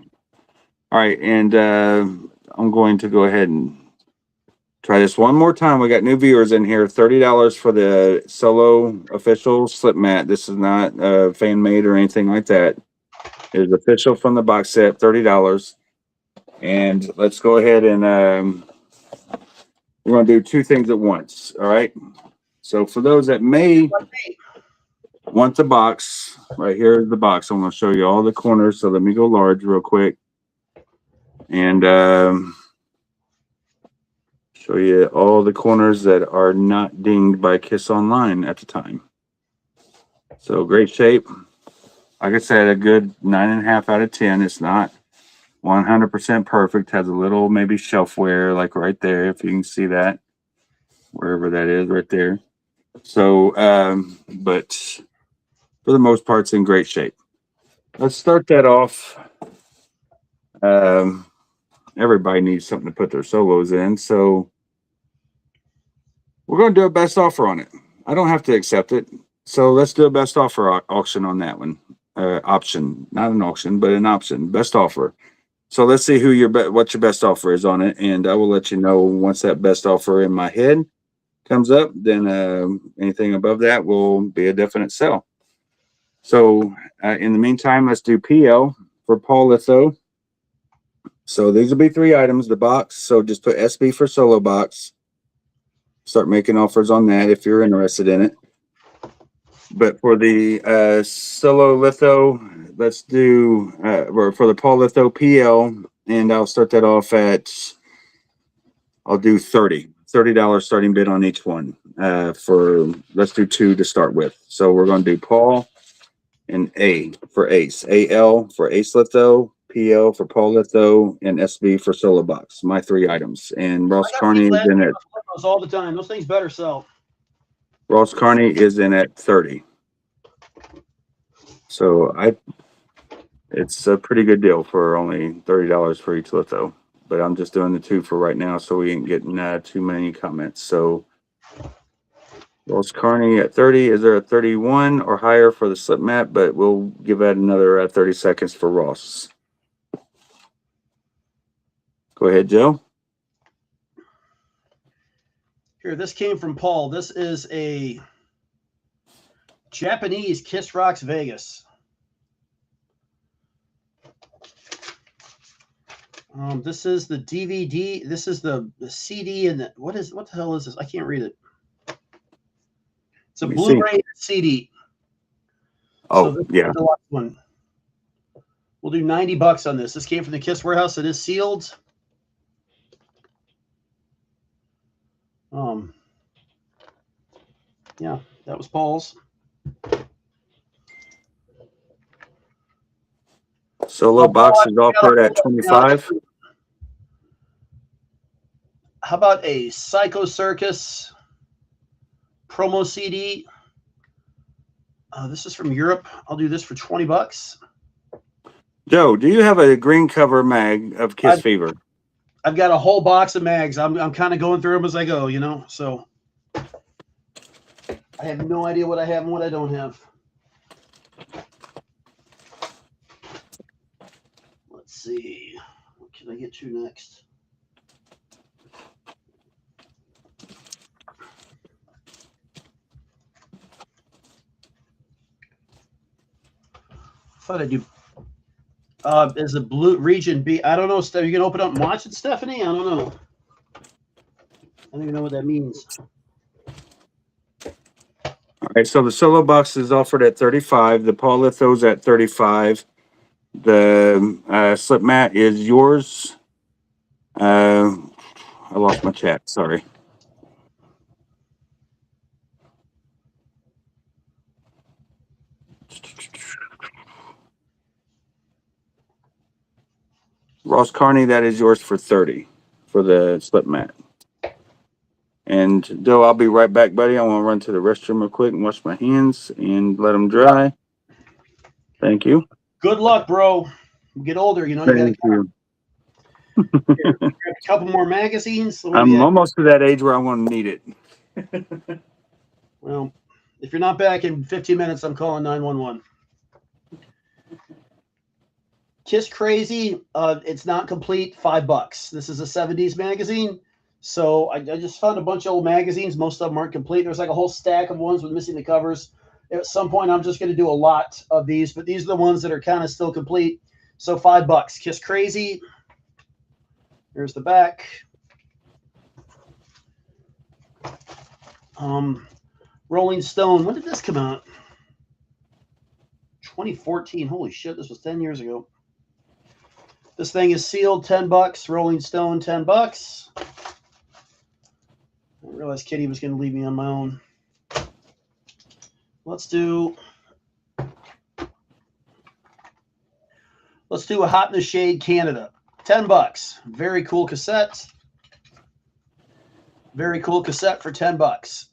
All right, and I'm going to go ahead and try this one more time. We got new viewers in here. $30 for the Solo official slip mat. This is not fan made or anything like that. It is official from the box set. $30. And let's go ahead and we're going to do 2 things at once. All right. So for those that may want the box, right here is the box. I'm going to show you all the corners. So let me go large real quick. And show you all the corners that are not dinged by Kiss Online at the time. So great shape. Like I said, a good 9.5 out of 10. It's not 100% perfect. Has a little maybe shelf wear, like right there, if you can see that, wherever that is, right there. So, but for the most part, it's in great shape. Let's start that off. Everybody needs something to put their solos in, so we're going to do a best offer on it. I don't have to accept it, so let's do a best offer auction on that one. Option, not an auction, but an option. Best offer. So let's see who what your best offer is on it, and I will let you know once that best offer in my head comes up. Then anything above that will be a definite sell. So in the meantime, let's do PL for Paul Litho. So these will be 3 items. The box. So just put SB for Solo box. Start making offers on that if you're interested in it. But for the Solo Litho, let's do or for the Paul Litho PL, and I'll start that off at, I'll do $30 starting bid on each one. For let's do 2 to start with. So we're going to do Paul and A for Ace, AL for Ace Litho, PL for Paul Litho, and SB for Solo Box. My 3 items. And Ross I got Carney people is in asking at about those all the time. Those things better sell. Ross Carney is in at 30. So it's a pretty good deal for only $30 for each litho. But I'm just doing the 2 for right now, so we ain't getting too many comments. So Ross Carney at 30. Is there a 31 or higher for the slip mat? But we'll give that another 30 seconds for Ross. Go ahead, Joe. Here, this came from Paul. This is a Japanese Kiss Rocks Vegas. This is the DVD. This is the CD, and what the hell is this? I can't read it. It's a Let me see. Blu-ray CD. Oh, this is yeah. the deluxe one. We'll do $90 on this. This came from the Kiss warehouse. It is sealed. Yeah, that was Paul's. Solo box is offered at 25. How about a Psycho Circus promo CD? This is from Europe. I'll do this for $20. Joe, do you have a green cover mag of Kiss Fever? I've got a whole box of mags. I'm kind of going through them as I go, you know. So I have no idea what I have and what I don't have. Let's see. What can I get to next? Thought I'd do. Is a blue region B? I don't know. Steph, you can open up and watch it, Stephanie. I don't know. I don't even know what that means. All right, so the solo box is offered at 35. The Paul Litho's at 35. The slip mat is yours. I lost my chat. Sorry. Ross Carney, that is yours for 30 for the slip mat. And Joe, I'll be right back, buddy. I want to run to the restroom real quick and wash my hands and let them dry. Thank you. Good luck, bro. Get older, you know. Thank you. Grab a couple more magazines. I'm almost to that age where I want to need it. Well, if you're not back in 15 minutes, I'm calling 911. Kiss Crazy, it's not complete, $5. This is a 70s magazine. So I just found a bunch of old magazines. Most of them aren't complete. There's like a whole stack of ones with missing the covers. At some point, I'm just going to do a lot of these, but these are the ones that are kind of still complete. So $5. Kiss Crazy. Here's the back. Rolling Stone. When did this come out? 2014. Holy shit, this was 10 years ago. This thing is sealed, $10. Rolling Stone, $10. I didn't realize Kitty was going to leave me on my own. Let's do a Hot in the Shade Canada. $10. Very cool cassette. Very cool cassette for $10.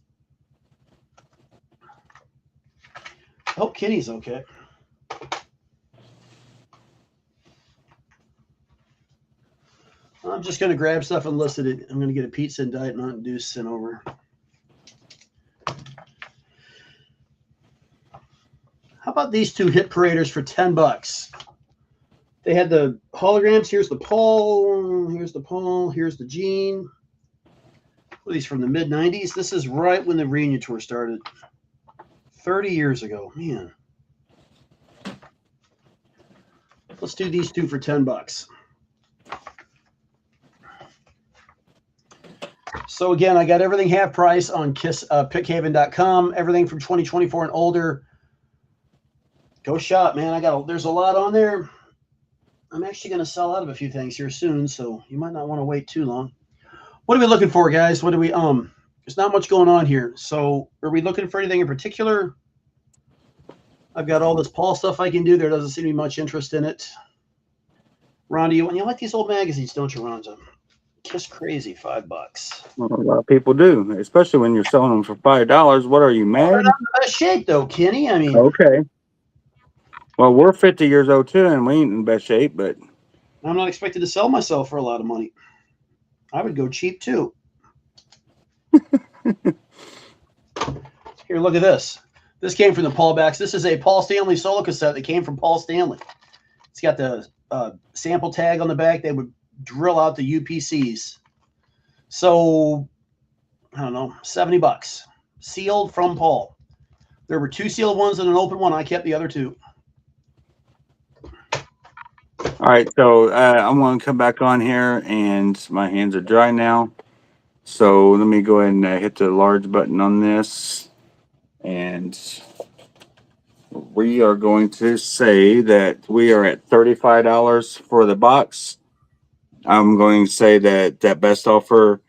I hope Kitty's okay. I'm just going to grab stuff and list it. I'm going to get a pizza and Diet Mountain Dew sent over. How about these two hit paraders for $10? They had the holograms. Here's the Paul. Here's the Paul. Here's the Gene. What are these from the mid-90s? This is right when the reunion tour started. 30 years ago. Man. Let's do these two for $10. So again, I got everything half price on pickhaven.com. Everything from 2024 and older. Go shop, man. There's a lot on there. I'm actually going to sell out of a few things here soon, so you might not want to wait too long. What are we looking for, guys? What do we there's not much going on here. So are we looking for anything in particular? I've got all this Paul stuff I can do. There doesn't seem to be much interest in it. Rhonda, you like these old magazines, don't you, Rhonda? Kiss Crazy, $5. Well, a lot of people do, especially when you're selling them for $5. What are you, Well, they're mad? not in the best shape, though, Kenny. I mean, Okay. Well, we're 50 years old too, and we ain't in best shape, but I'm not expected to sell myself for a lot of money. I would go cheap too. Here, look at this. This came from the Paul Backs. This is a Paul Stanley solo cassette that came from Paul Stanley. It's got the sample tag on the back. They would drill out the UPCs. So, I don't know, $70. Sealed from Paul. There were 2 sealed ones and an open one. I kept the other 2. all right. So I'm going to come back on here, and my hands are dry now. So let me go ahead and hit the large button on this, and we are going to say that we are at $35 for the box. I'm going to say that that best offer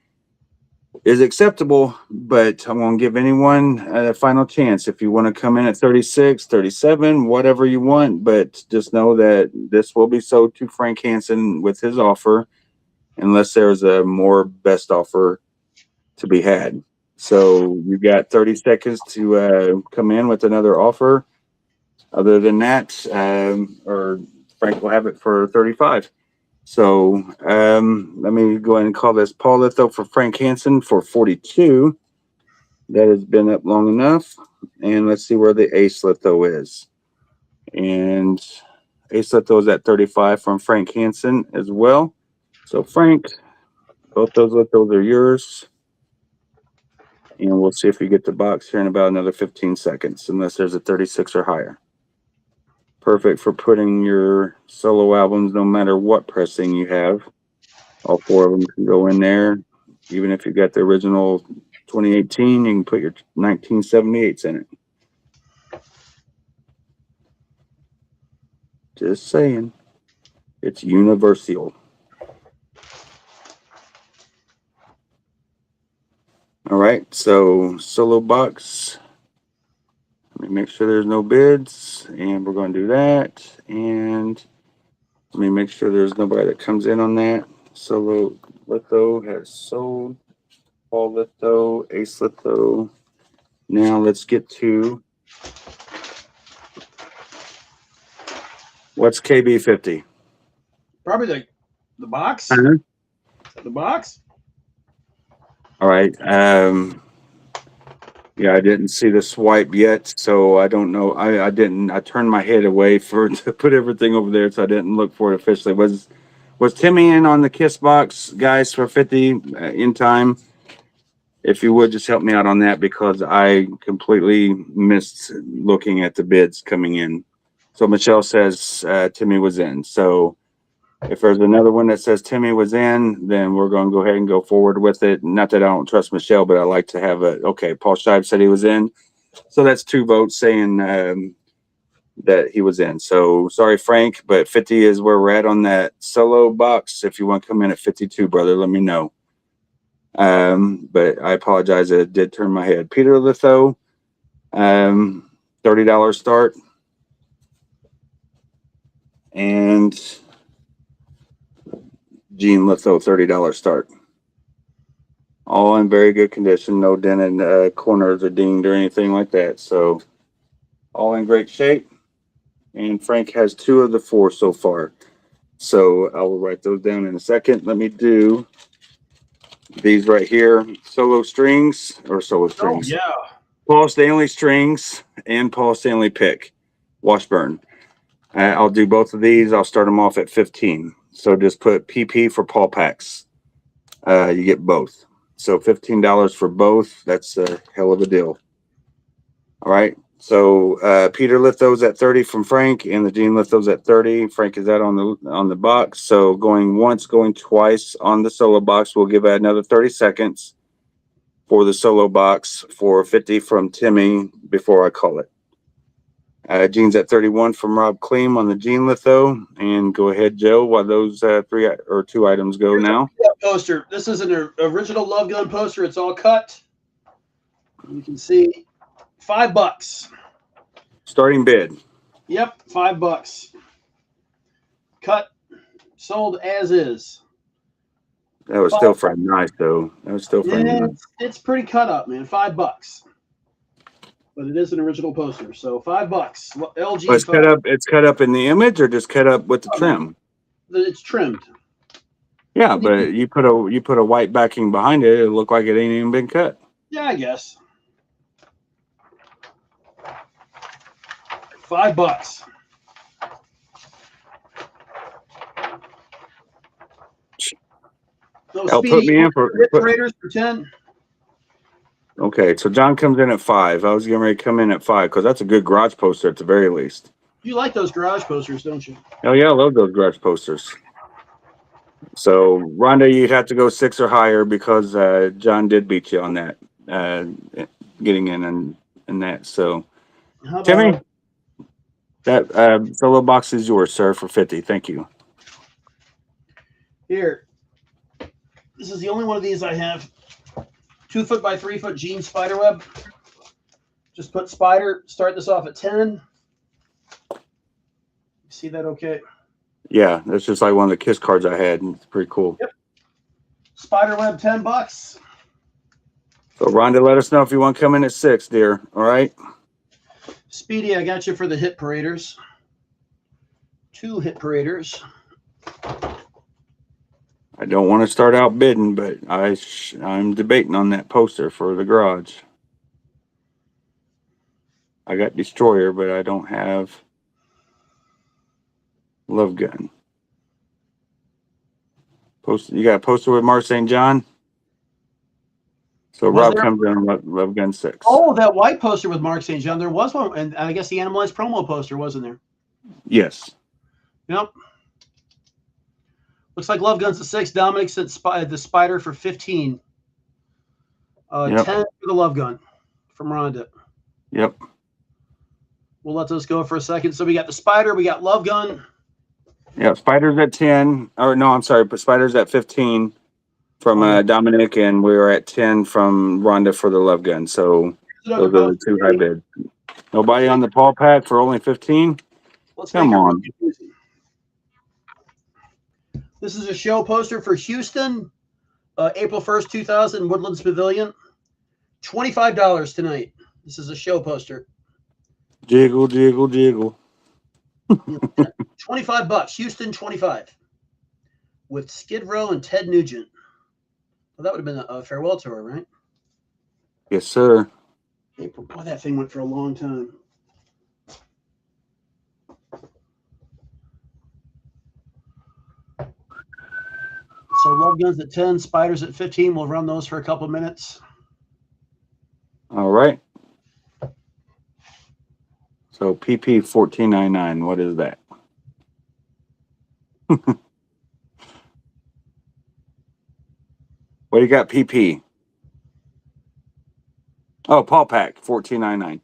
is acceptable, but I'm going to give anyone a final chance. If you want to come in at 36, 37, whatever you want, but just know that this will be sold to Frank Hansen with his offer, unless there's a more best offer to be had. So you got 30 seconds to come in with another offer. Other than that, or Frank will have it for 35. So let me go ahead and call this Paul Litho for Frank Hansen for 42. That has been up long enough. And let's see where the Ace Litho is. And Ace Litho is at 35 from Frank Hansen as well. So Frank, both those Lithos are yours. And we'll see if you get the box here in about another 15 seconds, unless there's a 36 or higher. Perfect for putting your solo albums, no matter what pressing you have. All 4 of them can go in there. Even if you got the original 2018, you can put your 1978s in it. Just saying. It's universal. All right, so solo box. Let me make sure there's no bids, and we're going to do that. And let me make sure there's nobody that comes in on that. Solo Litho has sold. Paul Litho, Ace Litho. Now let's get to what's KB50. Probably the box. Uh-huh. The box. All right. Yeah, I didn't see the swipe yet, so I don't know. I didn't. I turned my head away to put everything over there, so I didn't look for it officially. Was Timmy in on the Kiss box, guys, for 50 in time? If you would just help me out on that, because I completely missed looking at the bids coming in. So Michelle says Timmy was in. So if there's another one that says Timmy was in, then we're going to go ahead and go forward with it. Not that I don't trust Michelle, but I like to have a, okay, Paul Scheib said he was in. So that's 2 votes saying that he was in. So sorry, Frank, but 50 is where we're at on that solo box. If you want to come in at 52, brother, let me know. But I apologize. It did turn my head. Peter Litho, $30 start. And Gene Litho, $30 start. All in very good condition. No dented corners or dinged or anything like that. So all in great shape. And Frank has 2 of the 4 so far. So I will write those down in a second. Let me do these right here. Solo strings. Oh yeah. Paul Stanley strings and Paul Stanley pick. Washburn. I'll do both of these. I'll start them off at 15. So just put PP for Paul packs. You get both. So $15 for both. That's a hell of a deal. All right. So Peter Litho's at 30 from Frank, and the Gene Litho's at 30. Frank is out on the box. So going once, going twice on the solo box. We'll give it another 30 seconds for the solo box for 50 from Timmy before I call it. Gene's at 31 from Rob Kleem on the Gene Litho. And go ahead, Joe, while those 3 or 2 items go now. Poster. This is an original Love Gun poster. It's all cut. You can see $5. Starting bid. Yep, $5. Cut. Sold as is. That was still frame nice though. That was still frame Yeah, nice. it's pretty cut up, man. $5. But it is an original poster, so $5. LG. But it's cut up in the image or just cut up with the trim? It's trimmed. Yeah, but you put a white backing behind it, it look like it ain't even been cut. Yeah, I guess. $5. Those Hell, put me in for Raiders for 10. Okay, so John comes in at 5. I was getting ready to come in at 5 because that's a good garage poster at the very least. You like those garage posters, don't you? Oh yeah, I love those garage posters. So Rhonda, you'd have to go 6 or higher because John did beat you on that, getting in and that. So How about Timmy, that solo box is yours, sir, for 50. Thank you. here? This is the only one of these I have. 2 foot by 3 foot jean spider web. Just put spider. Start this off at 10. See that okay? Yeah, that's just like one of the Kiss cards I had. It's pretty cool. Yep. Spider web, $10. So Rhonda, let us know if you want to come in at 6, dear. All right. Speedy, I got you for the hit paraders. 2 hit paraders. I don't want to start out bidding, but I'm debating on that poster for the garage. I got Destroyer, but I don't have Love Gun. You got a poster with Mark St. John? So Rob comes in on Love Gun 6. Oh, that white poster with Mark St. John. There was one, and I guess the Animalized promo poster wasn't there. Yes. Yep. Looks like Love Gun's at 6. Dominic said the spider for 15. 10 for the Love Gun from Rhonda. Yep. We'll let those go for a second. So we got the spider, we got Love Gun. Yeah, Spider's at 10. Or no, I'm sorry, but Spider's at 15 from Dominic, and we were at 10 from Rhonda for the Love Gun. So those are the 2 high bid. Nobody on the Paul pack for only 15? Come on. This is a show poster for Houston, April 1st, 2000, Woodlands Pavilion. $25 tonight. This is a show poster. Jiggle, jiggle, jiggle. $25. Houston, 25. With Skid Row and Ted Nugent. Well, that would have been a farewell tour, right? Yes, sir. April. Boy, that thing went for a long time. So Love Guns at 10, Spiders at 15. We'll run those for a couple minutes. All right. So PP 1499, what is that? What do you got, PP? Oh, Paul Pack 1499.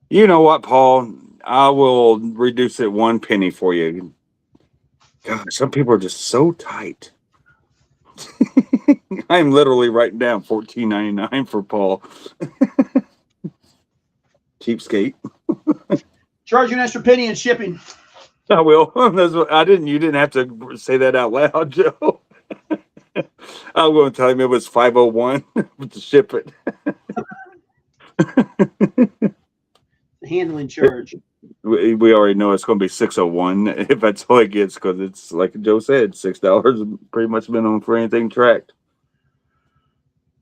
You know what, Paul? I will reduce it 1 penny for you. God, some people are just so tight. I'm literally writing down $14.99 for Paul. Cheapskate. Charge you an extra penny in shipping. I will. You didn't have to say that out loud, Joe. I'm going to tell him it was $501 to ship it. Handling charge. We already know it's going to be $601 if that's all it gets, because it's like Joe said, $6 pretty much minimum for anything tracked.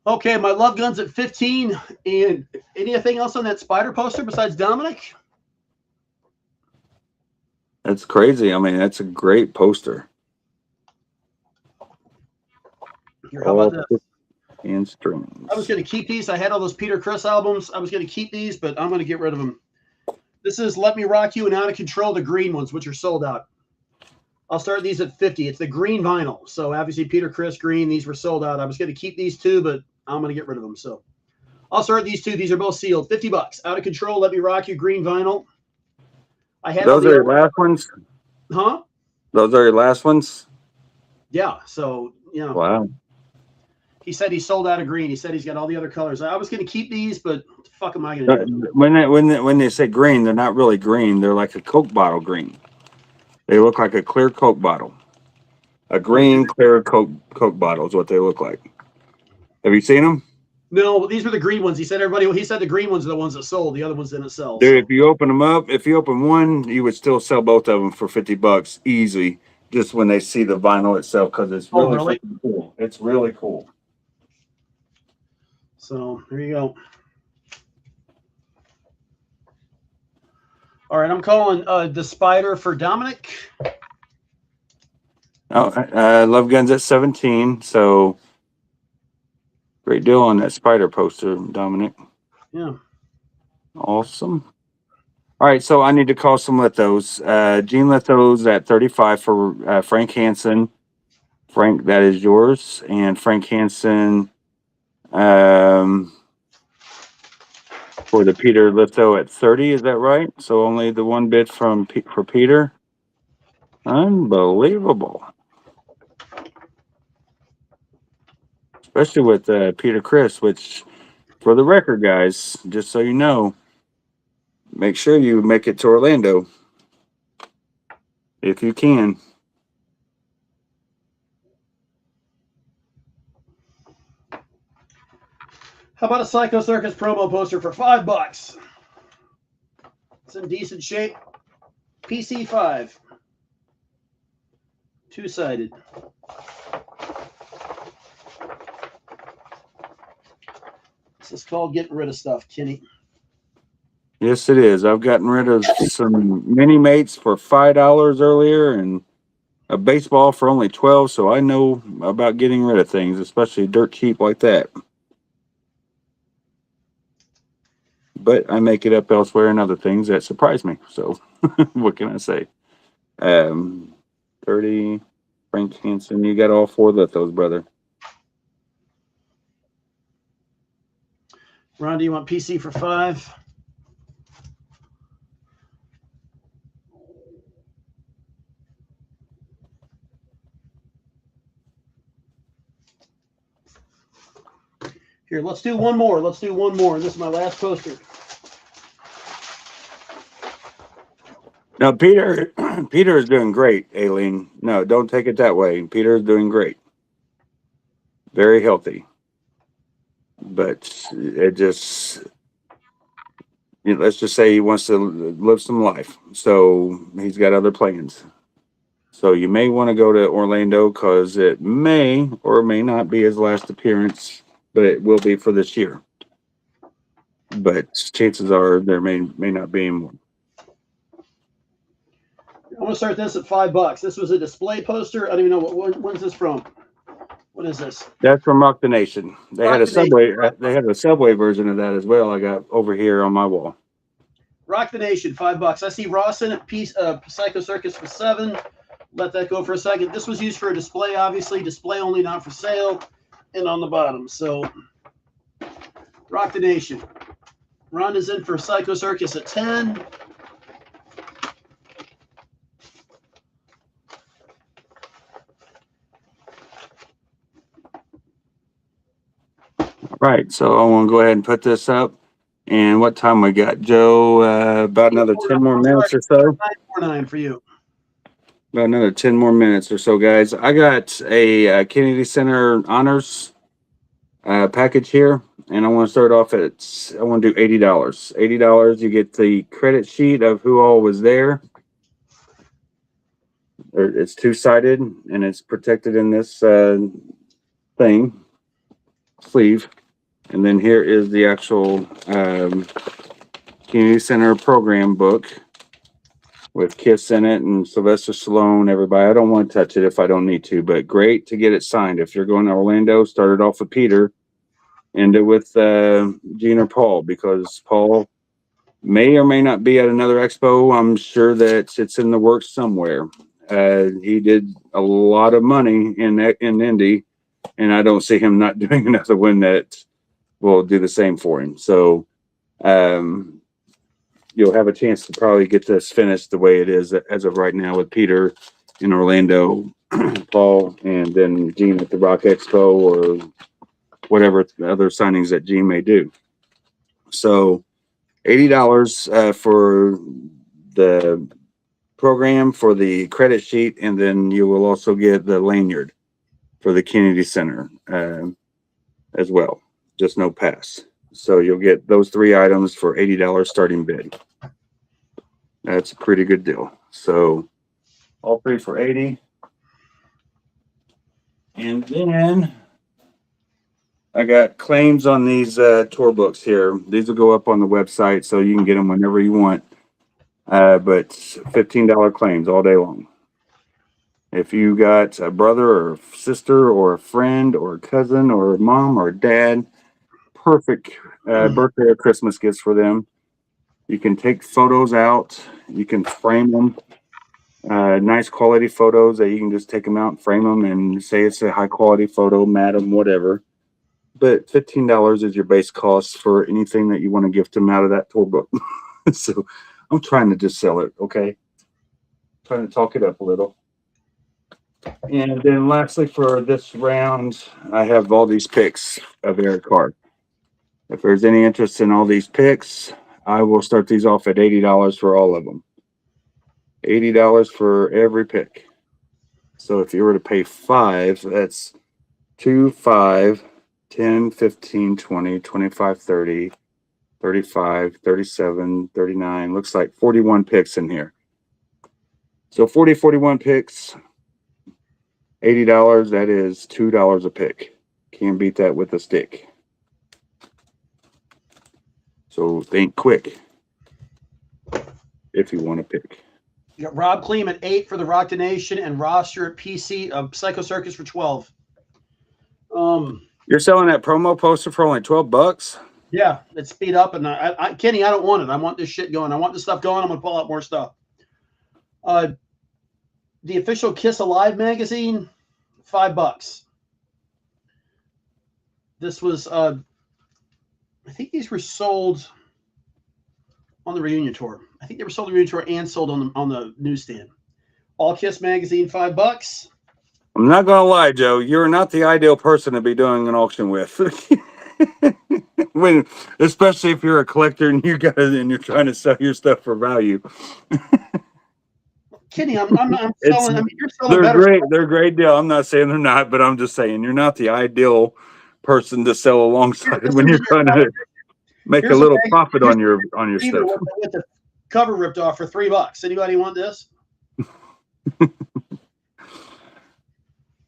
Okay, my Love Gun's at 15. And anything else on that spider poster besides Dominic? That's crazy. I mean, that's a great poster. Here, how about this? And strings. I was going to keep these. I had all those Peter Criss albums. I was going to keep these, but I'm going to get rid of them. This is Let Me Rock You and Out of Control, the green ones, which are sold out. I'll start these at 50. It's the green vinyl. So obviously Peter Criss green, these were sold out. I was going to keep these 2, but I'm going to get rid of them. So I'll start these 2. These are both sealed. $50. Out of Control, Let Me Rock You, green vinyl. I had those are your last ones? Huh? Those are your last ones? Yeah. So, you know. Wow. He said he sold out of green. He said he's got all the other colors. I was going to keep these, but what the fuck am I going to do? When they say green, they're not really green. They're like a Coke bottle green. They look like a clear Coke bottle. A green clear Coke bottle is what they look like. Have you seen them? No, these were the green ones. He said the green ones are the ones that sold. The other ones didn't sell. Dude, So. if you open them up, if you open one, you would still sell both of them for $50 easy. Just when they see the vinyl itself, because it's really freaking cool. It's really cool. So there you go. All right, I'm calling the Spider for Dominic. Oh, Love Guns at 17. So great deal on that Spider poster, Dominic. Yeah. Awesome. All right, so I need to call some lithos. Gene Lithos at 35 for Frank Hansen. Frank, that is yours. And Frank Hansen for the Peter litho at 30. Is that right? So only the one bid for Peter. Unbelievable. Especially with Peter Chris, which, for the record, guys, just so you know, make sure you make it to Orlando if you can. How about a Psycho Circus promo poster for $5? It's in decent shape. PC5. Two-sided. This is called getting rid of stuff, Kenny. Yes, it is. I've gotten rid of some mini mates for $5 earlier and a baseball for only $12, so I know about getting rid of things, especially dirt cheap like that. But I make it up elsewhere in other things that surprise me. So what can I say? 30, Frank Hansen, you got all 4 lithos, brother. Ron, do you want PC for $5? Here, let's do one more. Let's do one more. This is my last poster. Now, Peter is doing great, Aileen. No, don't take it that way. Peter is doing great. Very healthy. But it just, let's just say he wants to live some life. So he's got other plans. So you may want to go to Orlando because it may or may not be his last appearance, but it will be for this year. But chances are there may not be more. I'm going to start this at $5. This was a display poster. I don't even know when's this from. What is this? That's from Rock the Nation. They Rock had a the subway. Nation. They had a subway version of that as well. I got over here on my wall. Rock the Nation, $5. I see Rawson at Psycho Circus for $7. Let that go for a second. This was used for a display, obviously. Display only, not for sale. And on the bottom. So, Rock the Nation. Ron is in for Psycho Circus at 10. Right. So I want to go ahead and put this up. And what time we got, Joe? About another 10 more minutes or so. 949 for you. About another 10 more minutes or so, guys. I got a Kennedy Center Honors package here. And I want to start off at, I want to do $80. $80, you get the credit sheet of who all was there. It's two-sided, and it's protected in this sleeve. And then here is the actual Community Center program book with Kiss in it and Sylvester Stallone, everybody. I don't want to touch it if I don't need to, but great to get it signed. If you're going to Orlando, start it off with Peter, end it with Gene or Paul, because Paul may or may not be at another expo. I'm sure that it's in the works somewhere. He did a lot of money in Indy, and I don't see him not doing another one that will do the same for him. So you'll have a chance to probably get this finished the way it is as of right now with Peter in Orlando, Paul, and then Gene at the Rock Expo or whatever other signings that Gene may do. So $80 for the program for the credit sheet, and then you will also get the lanyard for the Kennedy Center as well. Just no pass. So you'll get those 3 items for $80 starting bid. That's a pretty good deal. So all 3 for 80. And then I got claims on these tour books here. These will go up on the website so you can get them whenever you want. But $15 claims all day long. If you got a brother or sister or a friend or a cousin or a mom or a dad, perfect birthday or Christmas gifts for them. You can take photos out. You can frame them. Nice quality photos that you can just take them out and frame them and say it's a high quality photo, madam, whatever. But $15 is your base cost for anything that you want to gift them out of that tour book. So I'm trying to just sell it, okay? Trying to talk it up a little. And then lastly for this round, I have all these picks of Eric Hart. If there's any interest in all these picks, I will start these off at $80 for all of them. $80 for every pick. So if you were to pay 5, that's 2, 5, 10, 15, 20, 25, 30, 35, 37, 39. Looks like 41 picks in here. So 41 picks, $80, that is $2 a pick. Can't beat that with a stick. So think quick if you want to pick. You got Rob Cleam at 8 for the Rock the Nation, and Ross, you're at PC of Psycho Circus for 12. You're selling that promo poster for only $12? Yeah, it's speed up, and Kenny, I don't want it. I want this shit going. I want this stuff going. I'm gonna pull out more stuff. The official Kiss Alive magazine, $5. This was, I think these were sold on the reunion tour. I think they were sold on the reunion tour and sold on the newsstand. All Kiss magazine, $5. I'm not gonna lie, Joe. You're not the ideal person to be doing an auction with. Especially if you're a collector and you're trying to sell your stuff for value. Kenny, I'm selling. I mean, you're selling they're better great. stuff. They're a great deal. I'm not saying they're not, but I'm just saying you're not the ideal person to sell alongside when you're trying to make a little profit on your stuff. With the cover ripped off for $3. Anybody want this?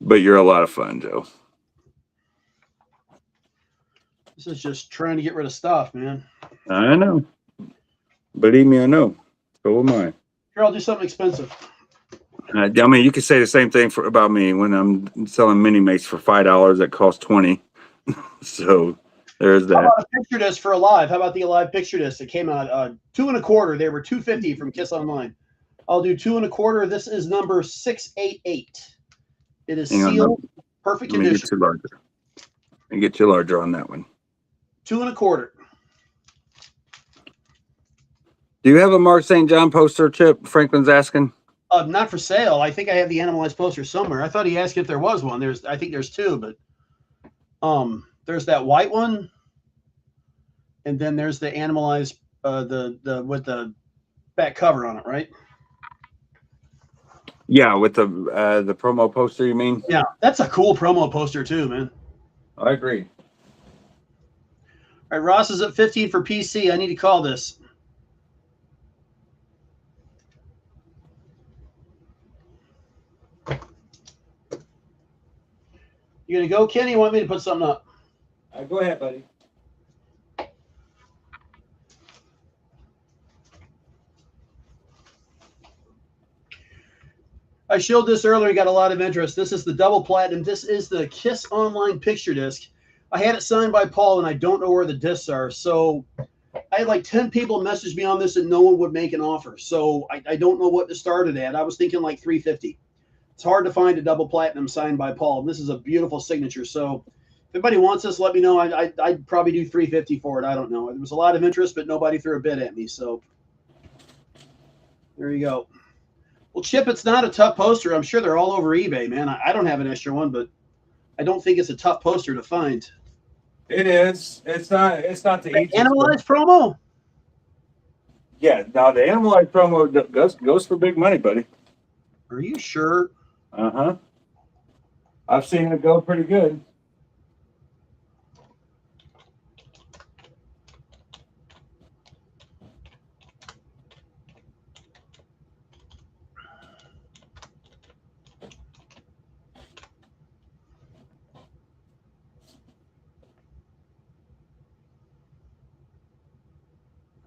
But you're a lot of fun, Joe. This is just trying to get rid of stuff, man. I know. Believe me, I know. So am I. Here, I'll do something expensive. I mean, you could say the same thing about me when I'm selling mini mates for $5 that cost $20. So there's that. How about a picture disc for Alive? How about the Alive picture disc? It came out 2 1/4. They were $250 from Kiss Online. I'll do 2 1/4. This is number 688. It is sealed, perfect condition. Get you larger. And get you larger on that one. 2 1/4. Do you have a Mark St. John poster, Chip? Franklin's asking. Not for sale. I think I have the Animalized poster somewhere. I thought he asked if there was one. I think there's 2, but there's that white one, and then there's the Animalized, the with the back cover on it, right? Yeah, with the promo poster, you mean? Yeah, that's a cool promo poster too, man. I agree. All right, Ross is at 15 for PC. I need to call this. You gonna go, Kenny? You want me to put something up? Go ahead, buddy. I showed this earlier. Got a lot of interest. This is the double platinum. This is the Kiss Online picture disc. I had it signed by Paul, and I don't know where the discs are. So I had like 10 people message me on this, and no one would make an offer. So I don't know what to start it at. I was thinking like $350. It's hard to find a double platinum signed by Paul. This is a beautiful signature. So if anybody wants this, let me know. I'd probably do $350 for it. I don't know. There was a lot of interest, but nobody threw a bid at me. So there you go. Well, Chip, it's not a tough poster. I'm sure they're all over eBay, man. I don't have an extra one, but I don't think it's a tough poster to find. It is. It's not the easiest. Animalized promo? Yeah, now the Animalize promo goes for big money, buddy. Are you sure? Uh-huh. I've seen it go pretty good.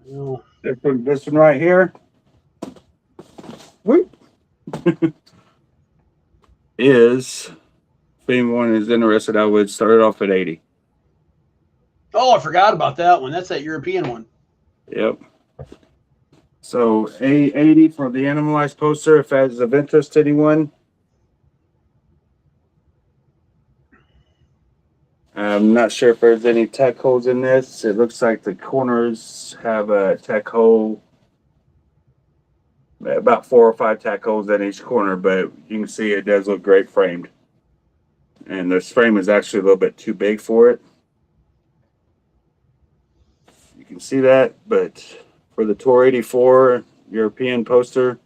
No. This one right here. Whoop. Is, if anyone is interested, I would start it off at 80. Oh, I forgot about that one. That's that European one. Yep. So A80 for the Animalized poster, if that's of interest to anyone. I'm not sure if there's any tech holes in this. It looks like the corners have a tech hole, about 4 or 5 tech holes in each corner, but you can see it does look great framed. And this frame is actually a little bit too big for it. You can see that, but for the Tour 84 European poster,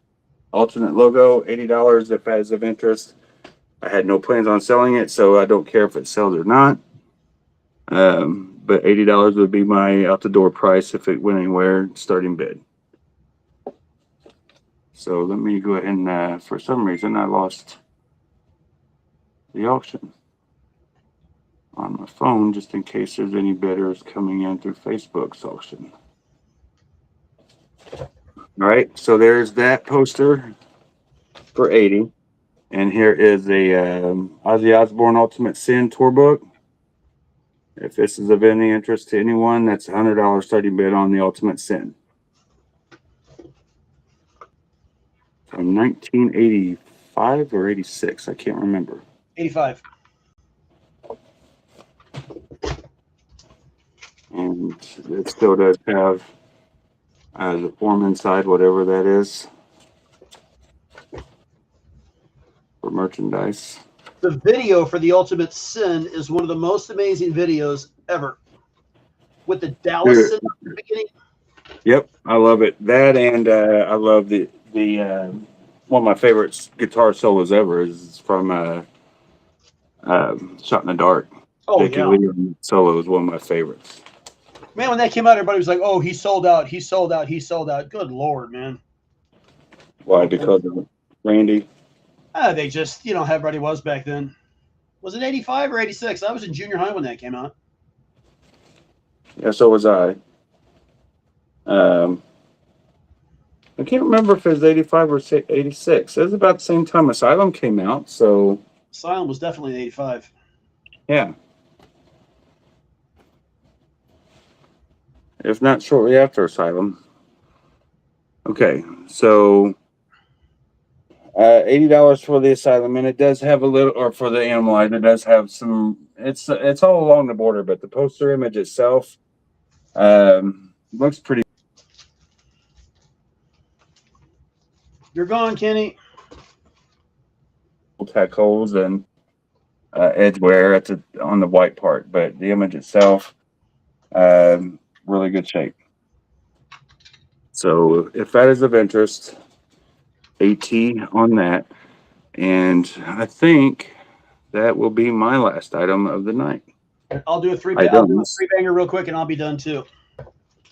alternate logo, $80 if that's of interest. I had no plans on selling it, so I don't care if it sells or not. But $80 would be my out the door price if it went anywhere, starting bid. So let me go ahead and, for some reason, I lost the auction on my phone just in case there's any bidders coming in through Facebook's auction. All right, so there's that poster for 80. And here is a Ozzy Osbourne Ultimate Sin tour book. If this is of any interest to anyone, that's a $100 starting bid on the Ultimate Sin. From 1985 or 86, I can't remember. 85. And it still does have the form inside, whatever that is, for merchandise. The video for the Ultimate Sin is one of the most amazing videos ever. With the Dallas Sin at the beginning. Yep, I love it. That and I love the one of my favorite guitar solos ever is from Shot in the Dark. Oh, Dickie yeah. Lee solo is one of my favorites. Man, when that came out, everybody was like, oh, he sold out. He sold out. He sold out. Good Lord, man. Why? Because of Randy? They just, how everybody was back then. Was it 85 or 86? I was in junior high when that came out. Yeah, so was I. I can't remember if it was 85 or 86. It was about the same time Asylum came out, so... Asylum was definitely 85. Yeah. If not shortly after Asylum. Okay, so... $80 for the Asylum, and it does have a little, or for the Animalize, it does have some, it's all along the border, but the poster image itself looks pretty. You're gone, Kenny. Tech holes and edge wear on the white part, but the image itself, really good shape. So if that is of interest, AT on that. And I think that will be my last item of the night. I'll do a three-banger real quick, and I'll be done too.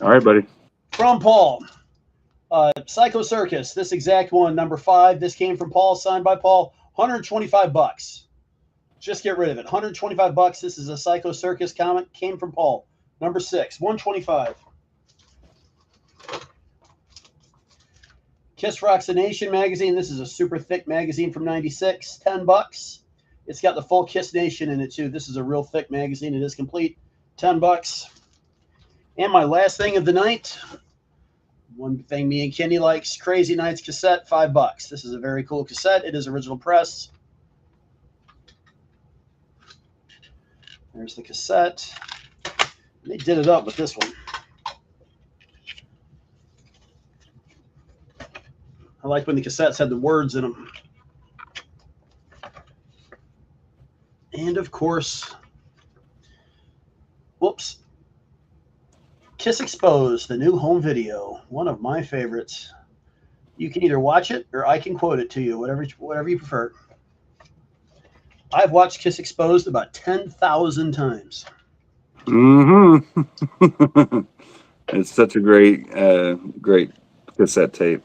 All right, buddy. From Paul. Psycho Circus, this exact one, number 5. This came from Paul, signed by Paul. $125. Just get rid of it. $125. This is a Psycho Circus comic. Came from Paul. Number 6. $125. Kiss Rocks the Nation magazine. This is a super thick magazine from 96. $10. It's got the full Kiss Nation in it too. This is a real thick magazine. It is complete. $10. And my last thing of the night, one thing me and Kenny likes, Crazy Nights cassette, $5. This is a very cool cassette. It is original press. There's the cassette. They did it up with this one. I like when the cassettes had the words in them. And of course, whoops. Kiss Exposed, the new home video, one of my favorites. You can either watch it or I can quote it to you, whatever you prefer. I've watched Kiss Exposed about 10,000 times. Mm-hmm. It's such a great cassette tape.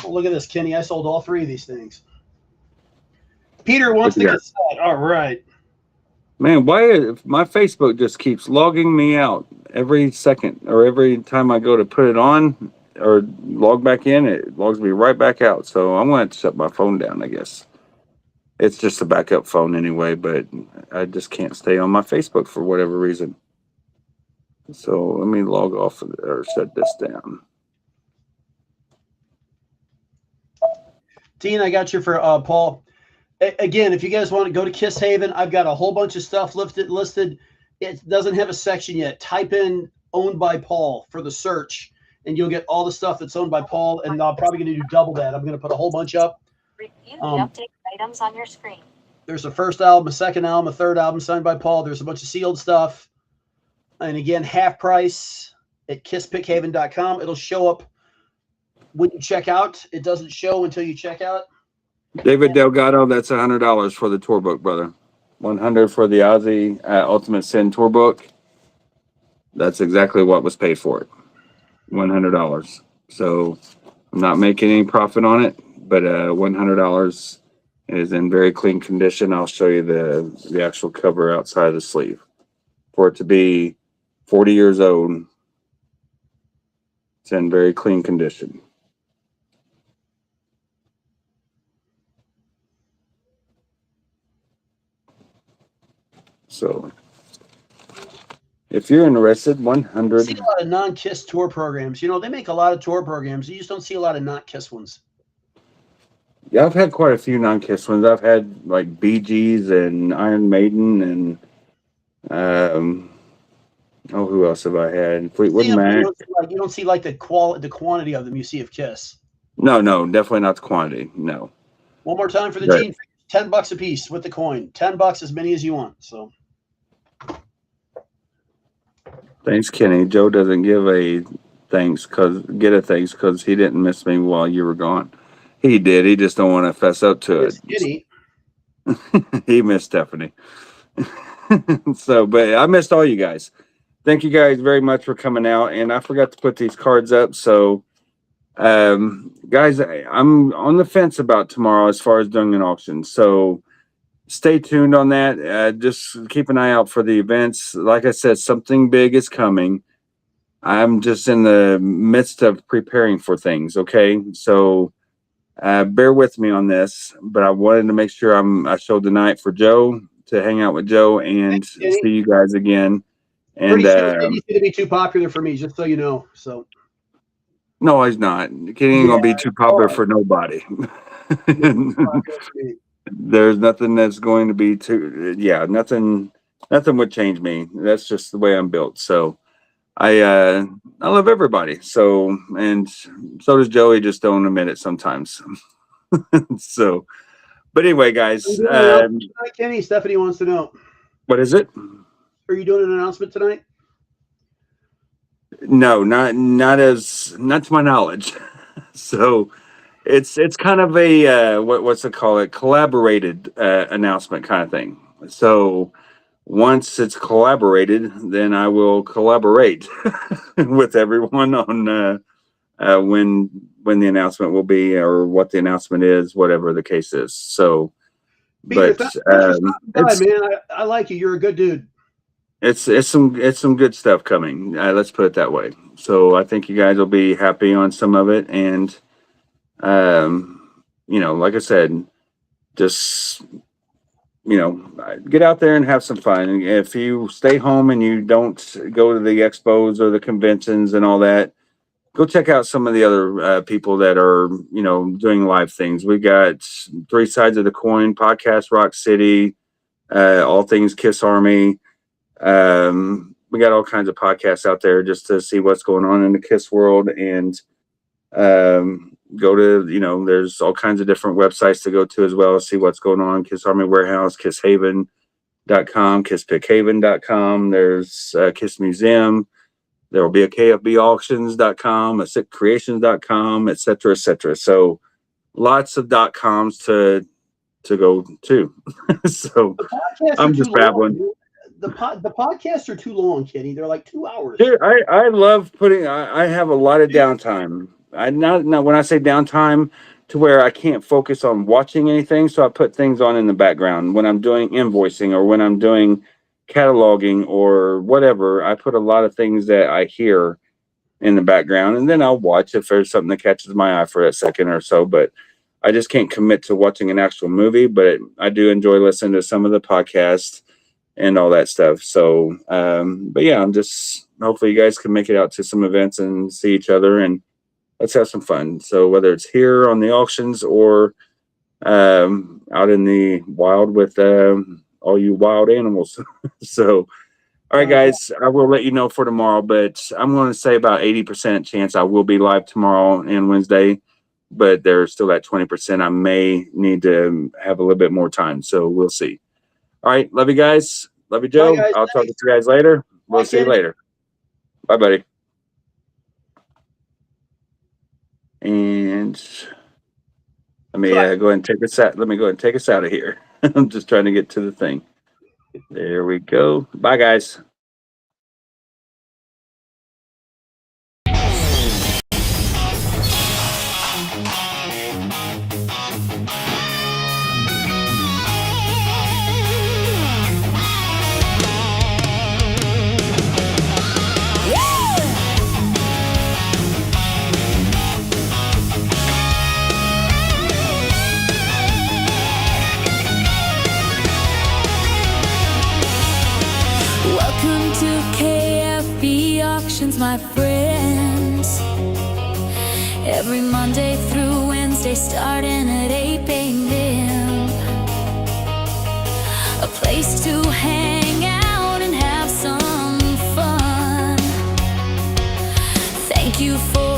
Oh, look at this, Kenny. I sold all 3 of these things. Peter wants the cassette. All right. Man, why my Facebook just keeps logging me out every second, or every time I go to put it on or log back in, it logs me right back out. So I'm going to shut my phone down, I guess. It's just a backup phone anyway, but I just can't stay on my Facebook for whatever reason. So let me log off or shut this down. Dean, I got you for Paul. Again, if you guys want to go to Kiss Haven, I've got a whole bunch of stuff listed. It doesn't have a section yet. Type in "owned by Paul" for the search, and you'll get all the stuff that's owned by Paul. And I'm probably going to do double that. I'm going to put a whole bunch up. Review the update items on your screen. There's a first album, a second album, a third album signed by Paul. There's a bunch of sealed stuff. And again, half price at kisspickhaven.com. It'll show up when you check out. It doesn't show until you check out. David Delgado, that's $100 for the tour book, brother. 100 for the Ozzy Ultimate Sin tour book. That's exactly what was paid for it. $100. So I'm not making any profit on it, but $100 is in very clean condition. I'll show you the actual cover outside of the sleeve. For it to be 40 years old, it's in very clean condition. So if you're interested, 100. I see a lot of non-Kiss tour programs. You know, they make a lot of tour programs. You just don't see a lot of not-Kiss ones. Yeah, I've had quite a few non-Kiss ones. I've had like Bee Gees and Iron Maiden and who else have I had? Fleetwood Mac. You don't see like the quantity of them you see of Kiss. No, definitely not the quantity. No. One more time for the Right. Gene. $10 a piece with the coin. $10, as many as you want. So. Thanks, Kenny. Joe doesn't give a thanks because he didn't miss me while you were gone. He did. He just don't want to fess up to it. Kenny. He missed Stephanie. So, but I missed all you guys. Thank you guys very much for coming out. And I forgot to put these cards up. So, guys, I'm on the fence about tomorrow as far as doing an auction. So stay tuned on that. Just keep an eye out for the events. Like I said, something big is coming. I'm just in the midst of preparing for things. Okay. So, bear with me on this, but I wanted to make sure I showed the night for Joe to hang out with Joe and see you guys again. And he's going to be too popular for me, just so you know. So no, he's not. He ain't gonna be too popular for nobody. There's nothing that's going to be too. Yeah, nothing would change me. That's just the way I'm built. So I love everybody. So, and so does Joey, just don't admit it sometimes. So, but anyway, guys. Kenny, Stephanie wants to know. What is it? Are you doing an announcement tonight? No, not to my knowledge. So it's kind of a what's it called? A collaborated announcement kind of thing. So once it's collaborated, then I will collaborate with everyone on when the announcement will be or what the announcement is, whatever the case is. So, Peter, but man, I like you. You're a good dude. It's some good stuff coming. Let's put it that way. So I think you guys will be happy on some of it, and like I said, just get out there and have some fun. If you stay home and you don't go to the expos or the conventions and all that, go check out some of the other people that are doing live things. We got Three Sides of the Coin, Podcast Rock City, All Things Kiss Army. We got all kinds of podcasts out there just to see what's going on in the Kiss world, and go to there's all kinds of different websites to go to as well, see what's going on. Kiss Army Warehouse, KissHaven.com, KissPickHaven.com. There's Kiss Museum. There will be a KFBauctions.com, a sickcreations.com, et cetera, et cetera. So lots of .coms to go to. So The podcasts I'm are just too long. babbling. The podcasts are too long, Kenny. They're like 2 hours. Dude, I love putting. I have a lot of downtime. I not when I say downtime, to where I can't focus on watching anything, so I put things on in the background when I'm doing invoicing or when I'm doing cataloging or whatever. I put a lot of things that I hear in the background, and then I'll watch if there's something that catches my eye for a second or so. But I just can't commit to watching an actual movie. But I do enjoy listening to some of the podcasts and all that stuff. So, but yeah, I'm just hopefully you guys can make it out to some events and see each other, and let's have some fun. So whether it's here on the auctions or out in the wild with all you wild animals. So, all right, guys, I will let you know for tomorrow, but I'm going to say about 80% chance I will be live tomorrow and Wednesday, but there's still that 20% I may need to have a little bit more time. So we'll see. All right. Love you guys. Love you, Joe. Bye, guys. I'll talk to you guys later. We'll Bye, see you Kenny. later. Bye, buddy. And let me go ahead and take us out. Let me go ahead and take us out of here. I'm just trying to get to the thing. There we go. Bye, guys. Welcome to KFB Auctions, my friends. Every Monday through Wednesday, starting at 8 p.m. A place to hang out and have some fun. Thank you for